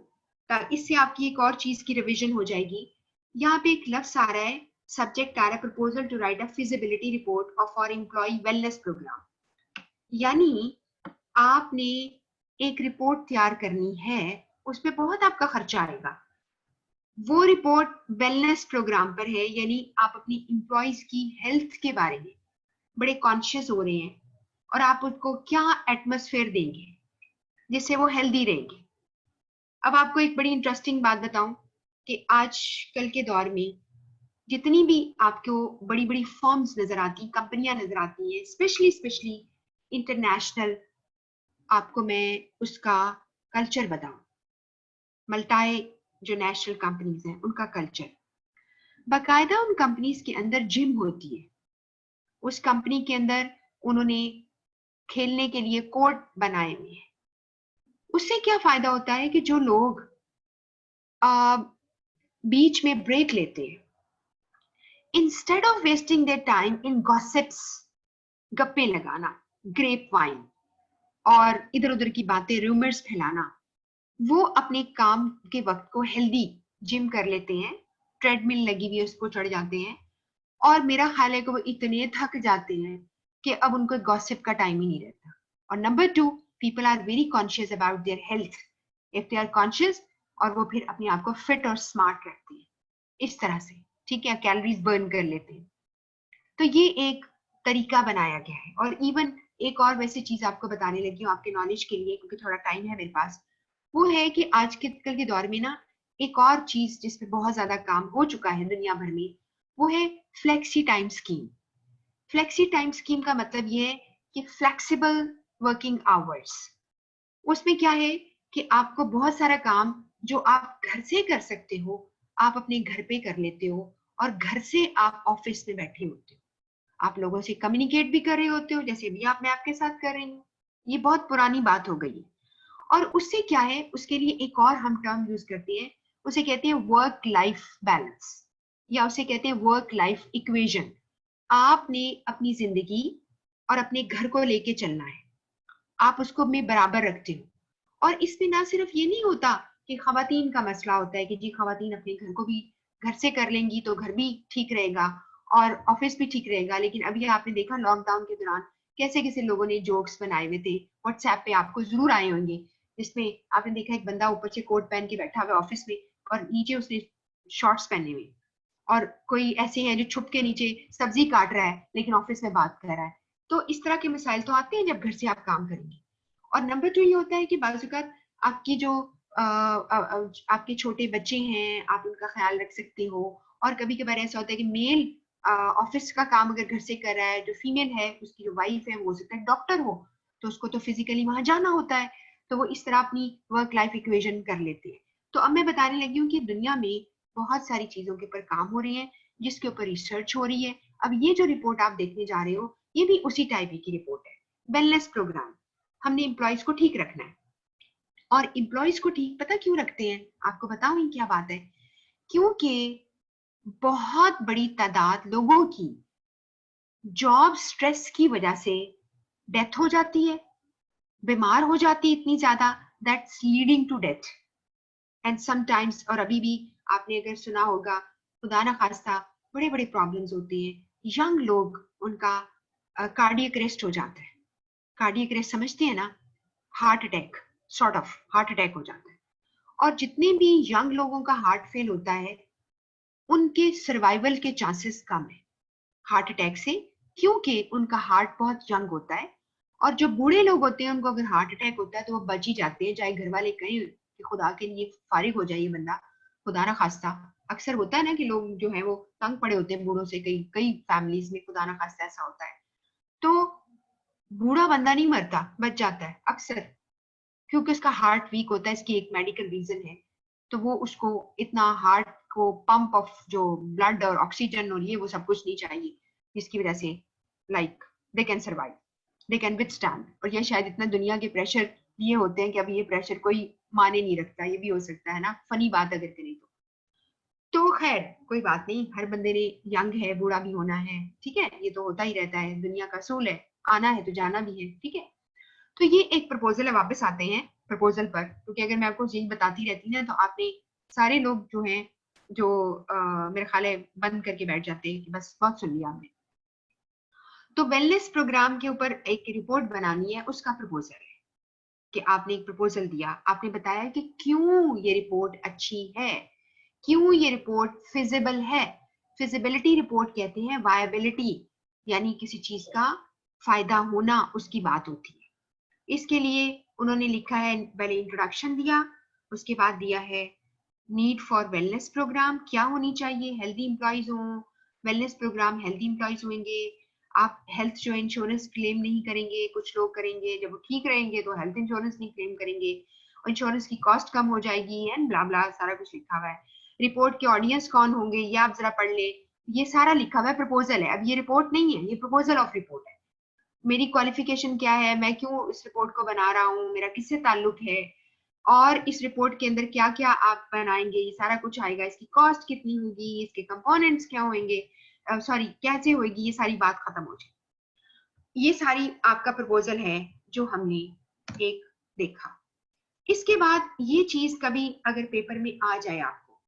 ताकि इससे आपकी एक और चीज की रिवीजन हो जाएगी। यहाँ पे एक लफ्ज आ रहा है, सब्जेक्ट आ रहा है proposal to write a feasibility report of for employ wellness program. यानी आपने एक रिपोर्ट तैयार करनी है, उसमें बहुत आपका खर्चा आएगा। वो रिपोर्ट वेलनेस प्रोग्राम पर है, यानी आप अपनी इंप्लॉयज की हेल्थ के बारे में बड़े कॉन्शियस हो रहे हैं, और आप उनको क्या एटमोसफेयर देंगे जिससे वो हेल्दी रहेंगे। अब आपको एक बड़ी इंटरेस्टिंग बात बताऊं कि आजकल के दौर में जितनी भी आपको बड़ी बड़ी फर्म्स नजर आती, कंपनियां नजर आती हैं, स्पेशली स्पेशली इंटरनेशनल, आपको मैं उसका कल्चर बताऊं, मल्टाई जो नेशनल कंपनीज हैं उनका कल्चर। बाकायदा उन कंपनीज के अंदर जिम होती है, उस कंपनी के अंदर उन्होंने खेलने के लिए कोर्ट बनाए हुए हैं। उससे क्या फायदा होता है कि जो लोग बीच में ब्रेक लेते हैं, instead of wasting their time in gossips, गप्पे लगाना, ग्रेप वाइन और इधर उधर की बातें, रूमर्स फैलाना, वो अपने काम के वक्त को हेल्दी जिम कर लेते हैं, ट्रेडमिल लगी हुई है उसको चढ़ जाते हैं, और मेरा ख्याल है कि वो इतने थक जाते हैं कि अब उनको गॉसिप का टाइम ही नहीं रहता। और number two, people are very conscious about their health, if they are conscious, और वो फिर अपने आप को फिट और स्मार्ट रखते हैं इस तरह से, ठीक है, कैलोरीज बर्न कर लेते हैं। तो ये एक तरीका बनाया गया है। और इवन एक और वैसी चीज आपको बताने लगी हूँ आपके नॉलेज के लिए, क्योंकि थोड़ा टाइम है मेरे पास, वो है कि आज के कल के दौर में ना एक और चीज जिसपे बहुत ज्यादा काम हो चुका है दुनिया भर में, वो है flexi time scheme. Flexi time scheme का मतलब ये है कि फ्लेक्सिबल वर्किंग आवर्स। उसमें क्या है कि आपको बहुत सारा काम जो आप घर से कर सकते हो, आप अपने घर पे कर लेते हो, और घर से आप ऑफिस में बैठे होते हो, आप लोगों से कम्युनिकेट भी कर रहे होते हो, जैसे भी आप मैं आपके साथ कर रही हूँ। ये बहुत पुरानी बात हो गई है। और उससे क्या है, उसके लिए एक और हम टर्म यूज करते हैं, उसे कहते हैं वर्क लाइफ बैलेंस, या उसे कहते हैं वर्क लाइफ इक्वेशन। आपने अपनी जिंदगी और अपने घर को लेके चलना है, आप उसको में बराबर रखते हो। और इसमें ना सिर्फ ये नहीं होता कि खवातीन का मसला होता है कि जी खवातीन अपने घर को भी घर से कर लेंगी तो घर भी ठीक रहेगा और ऑफिस भी ठीक रहेगा, लेकिन अभी आपने देखा लॉकडाउन के दौरान कैसे कैसे लोगों ने जोक्स बनाए हुए थे, व्हाट्सएप पे आपको जरूर आए होंगे, जिसमें आपने देखा एक बंदा ऊपर से कोट पहन के बैठा हुआ ऑफिस में, और नीचे उसने शॉर्ट्स पहने हुए, और कोई ऐसे हैं जो छुप के नीचे सब्जी काट रहा है लेकिन ऑफिस में बात कर रहा है। तो इस तरह के मिसाइल तो आते हैं जब घर से आप काम करेंगे। और नंबर टू ये होता है कि बाज़-औक़ात आपकी जो आपके छोटे बच्चे हैं, आप उनका ख्याल रख सकते हो। और कभी कभार ऐसा होता है कि मेल ऑफिस का काम अगर घर से कर रहा है, जो फीमेल है उसकी जो वाइफ है वो हो सकता है डॉक्टर हो, तो उसको तो फिजिकली वहां जाना होता है, तो वो इस तरह अपनी वर्क लाइफ इक्वेशन कर लेते हैं। तो अब मैं बताने लगी हूँ कि दुनिया में बहुत सारी चीजों के ऊपर काम हो रही है, जिसके ऊपर रिसर्च हो रही है। अब ये जो रिपोर्ट आप देखने जा रहे हो, ये भी उसी टाइप की रिपोर्ट है। वेलनेस प्रोग्राम, हमने एम्प्लॉयज को ठीक रखना है। और एम्प्लॉयज को ठीक पता क्यों रखते हैं, आपको बताऊं क्या बात है? क्योंकि बहुत बड़ी तादाद लोगों की जॉब स्ट्रेस की वजह से डेथ हो जाती है, बीमार हो जाती है इतनी ज्यादा, that's leading to death. And sometimes, और अभी भी आपने अगर सुना होगा, खुदा ना खास्ता बड़े बड़े प्रॉब्लम्स होते हैं, यंग लोग उनका कार्डियक अरेस्ट हो जाता है। कार्डियक अरेस्ट समझते हैं ना, heart attack, sort of heart attack हो जाता है। और जितने भी यंग लोगों का हार्ट फेल होता है, उनके सर्वाइवल के चांसेस कम है हार्ट अटैक से, क्योंकि उनका हार्ट बहुत यंग होता है। और जो बूढ़े लोग होते हैं, उनको अगर हार्ट अटैक होता है तो वो बच ही जाते हैं, चाहे घर वाले कहें कि खुदा के लिए फारिग हो जाइए बंदा, खुदा ना खास्ता। अक्सर होता है ना कि लोग जो है वो तंग पड़े होते हैं बूढ़ों से, कई कई फैमिलीज में खुदा ना खास्ता ऐसा होता है। तो बूढ़ा बंदा नहीं मरता, बच जाता है अक्सर, क्योंकि उसका हार्ट वीक होता है। इसकी एक मेडिकल रीजन है। तो वो उसको इतना हार्ट को पंप ऑफ जो ब्लड और ऑक्सीजन और ये वो सब कुछ नहीं चाहिए, जिसकी वजह से like they can survive, they can withstand. और ये शायद इतना दुनिया के प्रेशर ये होते हैं कि अभी ये प्रेशर कोई माने नहीं रखता, ये भी हो सकता है ना, फनी बात अगर करें तो खैर कोई बात नहीं, हर बंदे ने यंग है बूढ़ा भी होना है, ठीक है, ये तो होता ही रहता है, दुनिया का असूल है, आना है तो जाना भी है, ठीक है। तो ये एक प्रपोजल है, वापस आते हैं प्रपोजल पर, क्योंकि अगर मैं आपको यही बताती रहती ना तो आपने सारे लोग जो हैं जो मेरे ख्याल है बंद करके बैठ जाते हैं कि बस बहुत सुन लिया हमने। तो वेलनेस प्रोग्राम के ऊपर एक रिपोर्ट बनानी है, उसका प्रपोजल है कि आपने एक प्रपोजल दिया, आपने बताया कि क्यों ये रिपोर्ट अच्छी है, क्यों ये रिपोर्ट फिजिबल है। फिजिबिलिटी रिपोर्ट कहते हैं वायबिलिटी, यानी किसी चीज का फायदा होना, उसकी बात होती है। इसके लिए उन्होंने लिखा है, पहले इंट्रोडक्शन दिया, उसके बाद दिया है नीड फॉर वेलनेस प्रोग्राम, क्या होनी चाहिए, हेल्दी इंप्लॉइज हों, वेलनेस प्रोग्राम हेल्दी इंप्लॉइज होंगे। आप हेल्थ जो इंश्योरेंस क्लेम नहीं करेंगे, कुछ लोग करेंगे, जब वो ठीक रहेंगे तो हेल्थ इंश्योरेंस नहीं क्लेम करेंगे, और इंश्योरेंस की कॉस्ट कम हो जाएगी, एंड ब्ला ब्ला सारा कुछ लिखा हुआ है। रिपोर्ट के ऑडियंस कौन होंगे ये आप जरा पढ़ ले, ये सारा लिखा हुआ है, प्रपोजल है। अब ये रिपोर्ट नहीं है, ये प्रपोजल ऑफ रिपोर्ट है। मेरी क्वालिफिकेशन क्या है, मैं क्यों इस रिपोर्ट को बना रहा हूँ, मेरा किससे ताल्लुक है, और इस रिपोर्ट के अंदर क्या क्या आप बनाएंगे, ये सारा कुछ आएगा। इसकी कॉस्ट कितनी होगी, इसके कंपोनेंट्स क्या होंगे, सॉरी कैसे होगी, ये सारी बात खत्म हो जाए। ये सारी आपका प्रपोजल है जो हमने एक देखा। इसके बाद ये चीज कभी अगर पेपर में आ जाए आपको,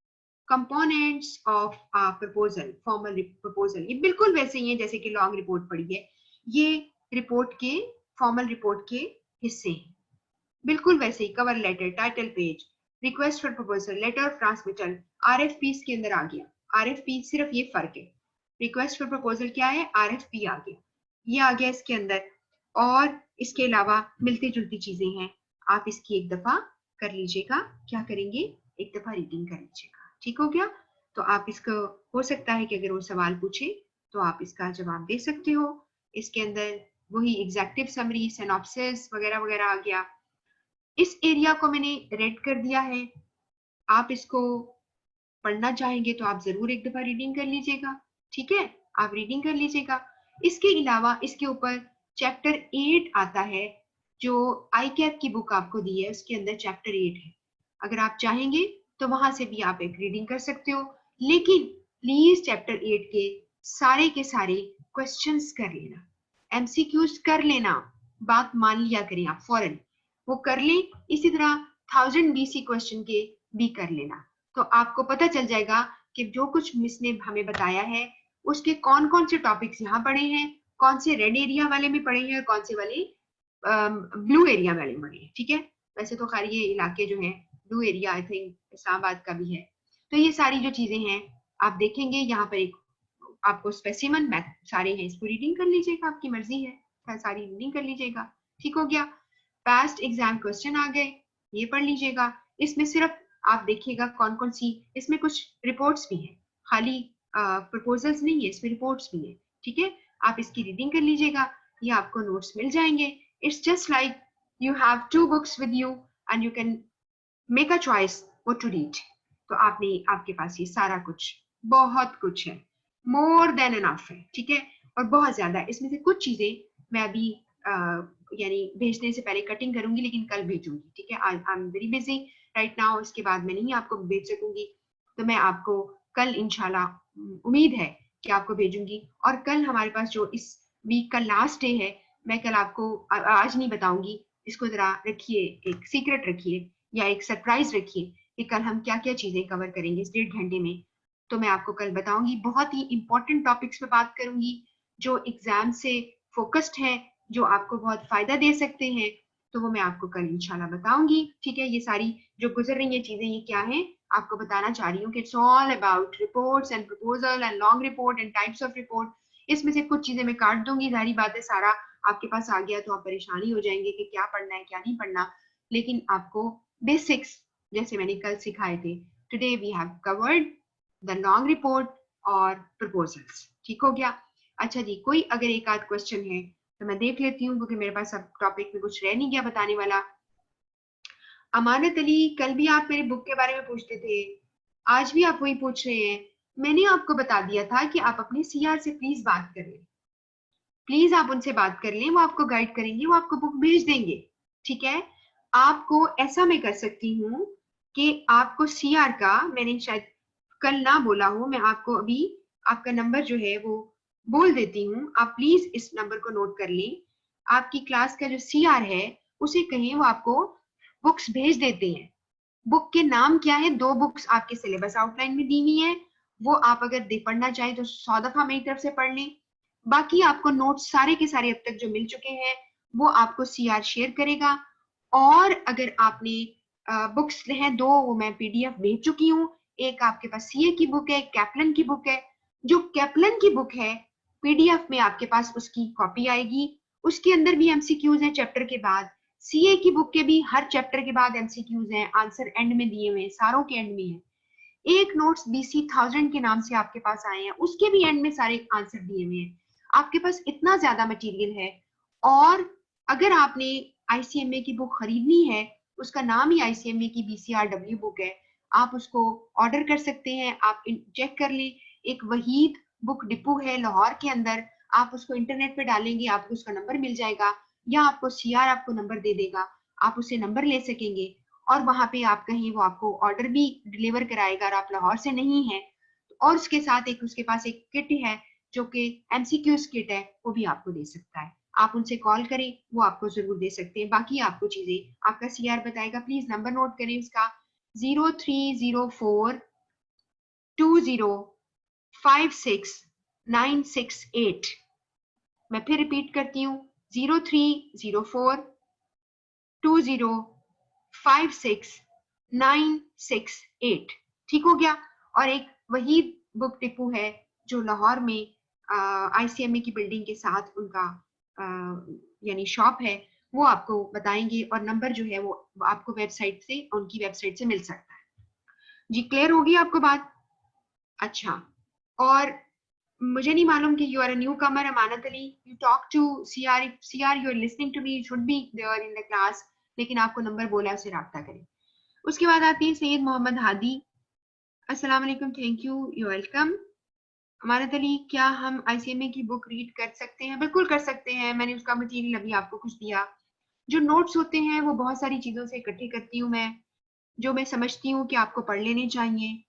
components of proposal, formal proposal, ये बिल्कुल वैसे ही है जैसे कि लॉन्ग रिपोर्ट पढ़ी है, ये रिपोर्ट के फॉर्मल रिपोर्ट के हिस्से हैं, बिल्कुल वैसे ही। Cover letter, title page, request for proposal, letter of transmittal, RFP इसके अंदर आ गया। आरएफपी सिर्फ ये फर्क है, रिक्वेस्ट फॉर प्रपोजल क्या है, आरएफपी आ गया, ये आ गया इसके अंदर। और इसके अलावा मिलती जुलती चीजें हैं, आप इसकी एक दफा कर लीजिएगा, क्या करेंगे, एक दफा रीडिंग कर लीजिएगा, ठीक हो गया। तो आप इसको, हो सकता है कि अगर वो सवाल पूछे तो आप इसका जवाब दे सकते हो। इसके अंदर वही एग्जेक्टिव समरी, सिनॉप्सिस वगैरह वगैरह आ गया। इस एरिया को मैंने रेड कर दिया है, आप इसको पढ़ना चाहेंगे तो आप जरूर एक दफा रीडिंग कर लीजिएगा, ठीक है, आप रीडिंग कर लीजिएगा। इसके अलावा इसके ऊपर चैप्टर 8 आता है, जो आई कैप की बुक आपको दी है, उसके अंदर चैप्टर 8 है। अगर आप चाहेंगे तो वहां से भी आप एक रीडिंग कर सकते हो, लेकिन प्लीज चैप्टर 8 के सारे क्वेश्चंस कर लेना, एमसीक्यूज कर लेना, बात मान लिया करें आप फौरन, वो कर लें। इसी तरह 1000 बीसी क्वेश्चन के भी कर लेना, तो आपको पता चल जाएगा कि जो कुछ मिस ने हमें बताया है उसके कौन कौन से टॉपिक्स यहाँ पढ़े हैं, कौन से रेड एरिया वाले में पढ़े हैं और कौन से वाले ब्लू एरिया वाले में पढ़े हैं, ठीक है। वैसे तो खैर ये इलाके जो हैं blue area I think Islamabad का भी है। तो ये सारी जो चीजें हैं आप देखेंगे यहाँ पर, एक आपको स्पेसिमन मैथ सारे हैं, इसको रीडिंग कर लीजिएगा, आपकी मर्जी है, सारी रीडिंग कर लीजिएगा, ठीक हो गया। पास्ट एग्जाम क्वेश्चन आ गए, ये पढ़ लीजिएगा। इसमें सिर्फ आप देखिएगा कौन कौन सी, इसमें कुछ रिपोर्ट्स भी हैं, खाली प्रपोजल्स नहीं है, इसमें रिपोर्ट्स भी है, ठीक है। आप इसकी रीडिंग कर लीजिएगा, ये आपको नोट्स मिल जाएंगे, It's just like you have two books with you and you can make a choice what to read. तो आपके पास ये सारा कुछ, बहुत कुछ है, more than enough है, ठीक है, और बहुत ज्यादा है। इसमें से कुछ चीजें मैं अभी यानी भेजने से पहले कटिंग करूंगी, लेकिन कल भेजूंगी, ठीक है। I am very busy right now, इसके बाद मैं नहीं आपको भेज सकूंगी, तो मैं आपको कल इंशाल्लाह उम्मीद है कि आपको भेजूंगी। और कल हमारे पास जो इस वीक का लास्ट डे है, मैं कल आपको आज नहीं बताऊंगी, इसको जरा रखिए, एक सीक्रेट रखिए या एक सरप्राइज रखिए कि कल हम क्या क्या चीजें कवर करेंगे इस 1.5 घंटे में। तो मैं आपको कल बताऊंगी, बहुत ही इंपॉर्टेंट टॉपिक्स पे बात करूंगी जो एग्जाम से फोकस्ड है, जो आपको बहुत फायदा दे सकते हैं। तो वो मैं आपको कल इंशाल्लाह बताऊंगी, ठीक है। ये सारी जो गुजर रही है चीजें, ये क्या है आपको बताना चाह रही हूँ कि it's all about reports and proposal and long report and types of report. इसमें से कुछ चीजें मैं काट दूंगी, जारी बात है, सारा आपके पास आ गया तो आप परेशानी हो जाएंगे कि क्या पढ़ना है क्या नहीं पढ़ना, लेकिन आपको बेसिक्स जैसे मैंने कल सिखाए थे, today we have covered the long report और प्रपोजल्स, ठीक हो गया। अच्छा जी, कोई अगर एक आध क्वेश्चन है तो मैं देख लेती हूँ, क्योंकि मेरे पास अब टॉपिक में कुछ रह नहीं गया बताने वाला। अमानत अली, कल भी आप मेरे बुक के बारे में पूछते थे, आज भी आप वही पूछ रहे हैं। मैंने आपको बता दिया था कि आप अपने सीआर से प्लीज बात करें, प्लीज आप उनसे बात कर लें, वो आपको गाइड करेंगे, वो आपको बुक भेज देंगे, ठीक है। आपको ऐसा मैं कर सकती हूँ कि आपको सीआर का, मैंने शायद कल ना बोला हो, मैं आपको अभी आपका नंबर जो है वो बोल देती हूँ, आप प्लीज इस नंबर को नोट कर लें। आपकी क्लास का जो सीआर है उसे कहें वो आपको बुक्स भेज देते हैं। बुक के नाम क्या है, 2 बुक्स आपके सिलेबस आउटलाइन में दी हुई है, वो आप अगर पढ़ना चाहें तो 100 दफा मेरी तरफ से पढ़ लें। बाकी आपको नोट्स सारे के सारे अब तक जो मिल चुके हैं वो आपको सीआर शेयर करेगा। और अगर आपने बुक्स हैं 2, वो मैं पीडीएफ भेज चुकी हूँ। एक आपके पास सीए की बुक है, कैप्लन की बुक है। जो कैप्लन की बुक है, पीडीएफ में आपके पास उसकी कॉपी आएगी, उसके अंदर भी एमसीक्यूज हैं चैप्टर के बाद। सीए की बुक के भी हर चैप्टर के बाद एमसीक्यूज हैं, आंसर एंड में दिए हुए हैं, सारों के एंड में है। एक नोट्स BC1000 के नाम से आपके पास आए हैं, उसके भी एंड में सारे आंसर दिए हुए हैं। आपके पास इतना ज्यादा मटेरियल है। और अगर आपने आईसीएमए की बुक खरीदनी है, उसका नाम ही आईसीएमए की BCRW बुक है, आप उसको ऑर्डर कर सकते हैं। आप चेक कर लें, एक वहीद बुक डिपो है लाहौर के अंदर, आप उसको इंटरनेट पे डालेंगे, आपको उसका नंबर मिल जाएगा, या आपको सीआर आपको नंबर दे देगा, आप उससे नंबर ले सकेंगे। और वहां पे आप कहीं, वो आपको ऑर्डर भी डिलीवर कराएगा, और आप लाहौर से नहीं है। और उसके साथ एक उसके पास एक किट है जो कि एमसीक्यूज किट है, वो भी आपको दे सकता है। आप उनसे कॉल करें, वो आपको जरूर दे सकते हैं। बाकी आपको चीजें आपका सीआर बताएगा, प्लीज नंबर नोट करें उसका, 0304205696 मैं फिर रिपीट करती हूँ, 0304205696 ठीक हो गया। और एक वही बुक डिपो है जो लाहौर में आईसीएमए की बिल्डिंग के साथ उनका यानी शॉप है, वो आपको बताएंगे, और नंबर जो है वो आपको वेबसाइट से, उनकी वेबसाइट से मिल सकता है। जी, क्लियर होगी आपको बात? अच्छा, और मुझे नहीं मालूम कि you are a newcomer Amanat Ali, you talk to CR you are listening to me, should be there in the class, लेकिन आपको नंबर बोला है, उससे राब्ता करें। उसके बाद आती है सैयद मोहम्मद हादी। अस्सलाम वालेकुम, thank you, you welcome. Amanat Ali, क्या हम आईसीएमए की बुक रीड कर सकते हैं? बिल्कुल कर सकते हैं, मैंने उसका मटीरियल अभी आपको कुछ दिया। जो नोट्स होते हैं वो बहुत सारी चीजों से इकट्ठे करती हूँ मैं, जो मैं समझती हूँ कि आपको पढ़ लेने चाहिए।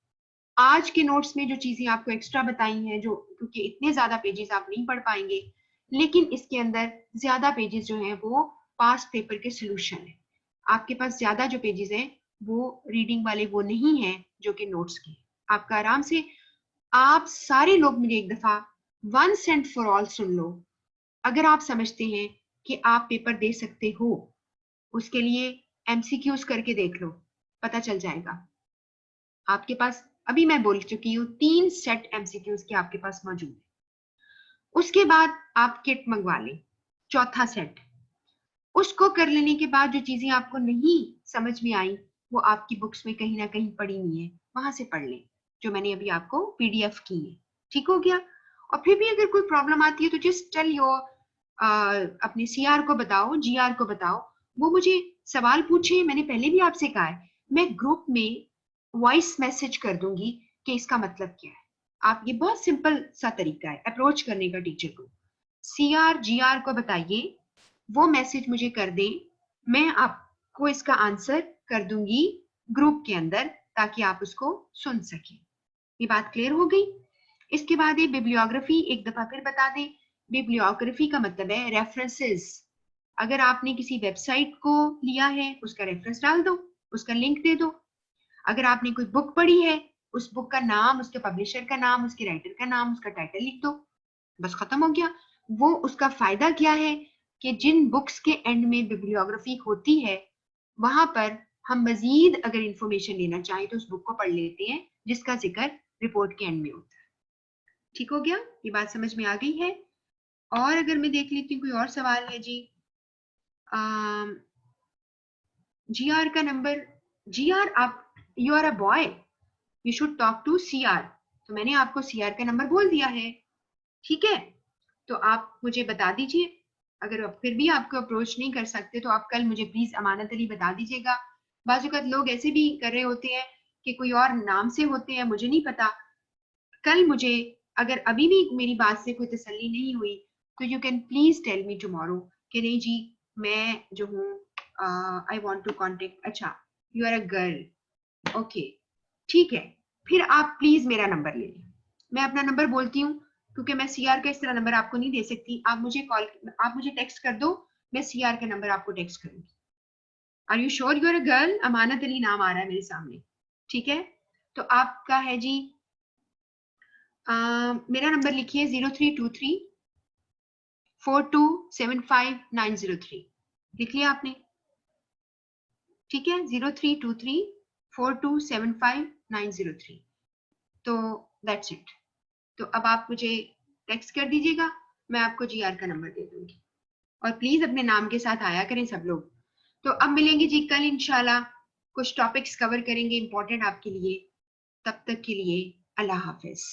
आज के नोट्स में जो चीजें आपको एक्स्ट्रा बताई हैं, जो क्योंकि इतने ज्यादा पेजेस आप नहीं पढ़ पाएंगे, लेकिन इसके अंदर ज्यादा पेजेस जो हैं वो पास्ट पेपर के सोल्यूशन है। आपके पास ज्यादा जो पेजेस हैं वो रीडिंग वाले वो नहीं है जो कि नोट्स के। आपका आराम से, आप सारे लोग मुझे एक दफा वंस एंड फॉर ऑल सुन लो। अगर आप समझते हैं कि आप पेपर दे सकते हो, उसके लिए एमसीक्यूज करके देख लो, पता चल जाएगा। आपके पास, अभी मैं बोल चुकी हूँ, 3 सेट एमसीक्यूज के आपके पास मौजूद है। उसके बाद आप किट मंगवा लें, चौथा सेट। उसको कर लेने के बाद जो चीजें आपको नहीं समझ में आई, वो आपकी बुक्स में कहीं ना कहीं पड़ी हुई है, वहां से पढ़ लें, जो मैंने अभी आपको पीडीएफ की है, ठीक हो गया। और फिर भी अगर कोई प्रॉब्लम आती है तो जस्ट टेल योर अपने सीआर को बताओ, जीआर को बताओ, वो मुझे सवाल पूछे, मैंने पहले भी आपसे कहा है, मैं ग्रुप में वॉइस मैसेज कर दूंगी कि इसका मतलब क्या है। आप, ये बहुत सिंपल सा तरीका है अप्रोच करने का टीचर को। सीआर जीआर को बताइए, वो मैसेज मुझे कर दें, मैं आपको इसका आंसर कर दूंगी ग्रुप के अंदर, ताकि आप उसको सुन सकें। ये बात क्लियर हो गई। इसके बाद ये बिब्लियोग्राफी एक दफा फिर बता दें। बिब्लियोग्राफी का मतलब है रेफरेंसेस। अगर आपने किसी वेबसाइट को लिया है, उसका रेफरेंस डाल दो, उसका लिंक दे दो। अगर आपने कोई बुक पढ़ी है, उस बुक का नाम, उसके पब्लिशर का नाम, उसके राइटर का नाम, उसका टाइटल लिख दो, बस खत्म हो गया। वो उसका फायदा क्या है कि जिन बुक्स के एंड में बिब्लियोग्राफी होती है, वहां पर हम मजीद अगर इंफॉर्मेशन लेना चाहें तो उस बुक को पढ़ लेते हैं जिसका जिक्र रिपोर्ट के एंड में होता है। ठीक हो गया, ये बात समझ में आ गई है। और अगर मैं देख लेती हूँ कोई और सवाल है जी। जीआर का नंबर, जीआर आप, you are a boy, you should talk to CR, तो मैंने आपको सीआर का नंबर बोल दिया है। ठीक है, तो आप मुझे बता दीजिए। अगर आप फिर भी आपको अप्रोच नहीं कर सकते तो आप कल मुझे प्लीज अमानत अली बता दीजिएगा। बाजुकात लोग ऐसे भी कर रहे होते हैं कि कोई और नाम से होते हैं, मुझे नहीं पता। कल मुझे अगर अभी भी मेरी बात से कोई तसल्ली नहीं हुई तो you can please tell me tomorrow कि नहीं जी, मैं जो हूँ आई वांट टू कांटेक्ट, अच्छा you are a girl, okay ठीक है, फिर आप प्लीज मेरा नंबर ले लें। मैं अपना नंबर बोलती हूँ, क्योंकि मैं सीआर का इस तरह नंबर आपको नहीं दे सकती। आप मुझे कॉल, आप मुझे टेक्स्ट कर दो, मैं सीआर का नंबर आपको टेक्स्ट करूंगी। Are you sure you are a girl? Amanat Ali नाम आ रहा है मेरे सामने। ठीक है, तो आपका है जी, मेरा नंबर लिखिए 0323 4275 903। लिख लिया आपने? ठीक है, 0323 4275 903। तो दैट्स इट। तो अब आप मुझे टेक्स्ट कर दीजिएगा, मैं आपको जीआर का नंबर दे दूंगी। और प्लीज अपने नाम के साथ आया करें सब लोग। तो अब मिलेंगे जी कल इंशाल्लाह, कुछ टॉपिक्स कवर करेंगे इंपॉर्टेंट आपके लिए। तब तक के लिए अल्लाह हाफिज।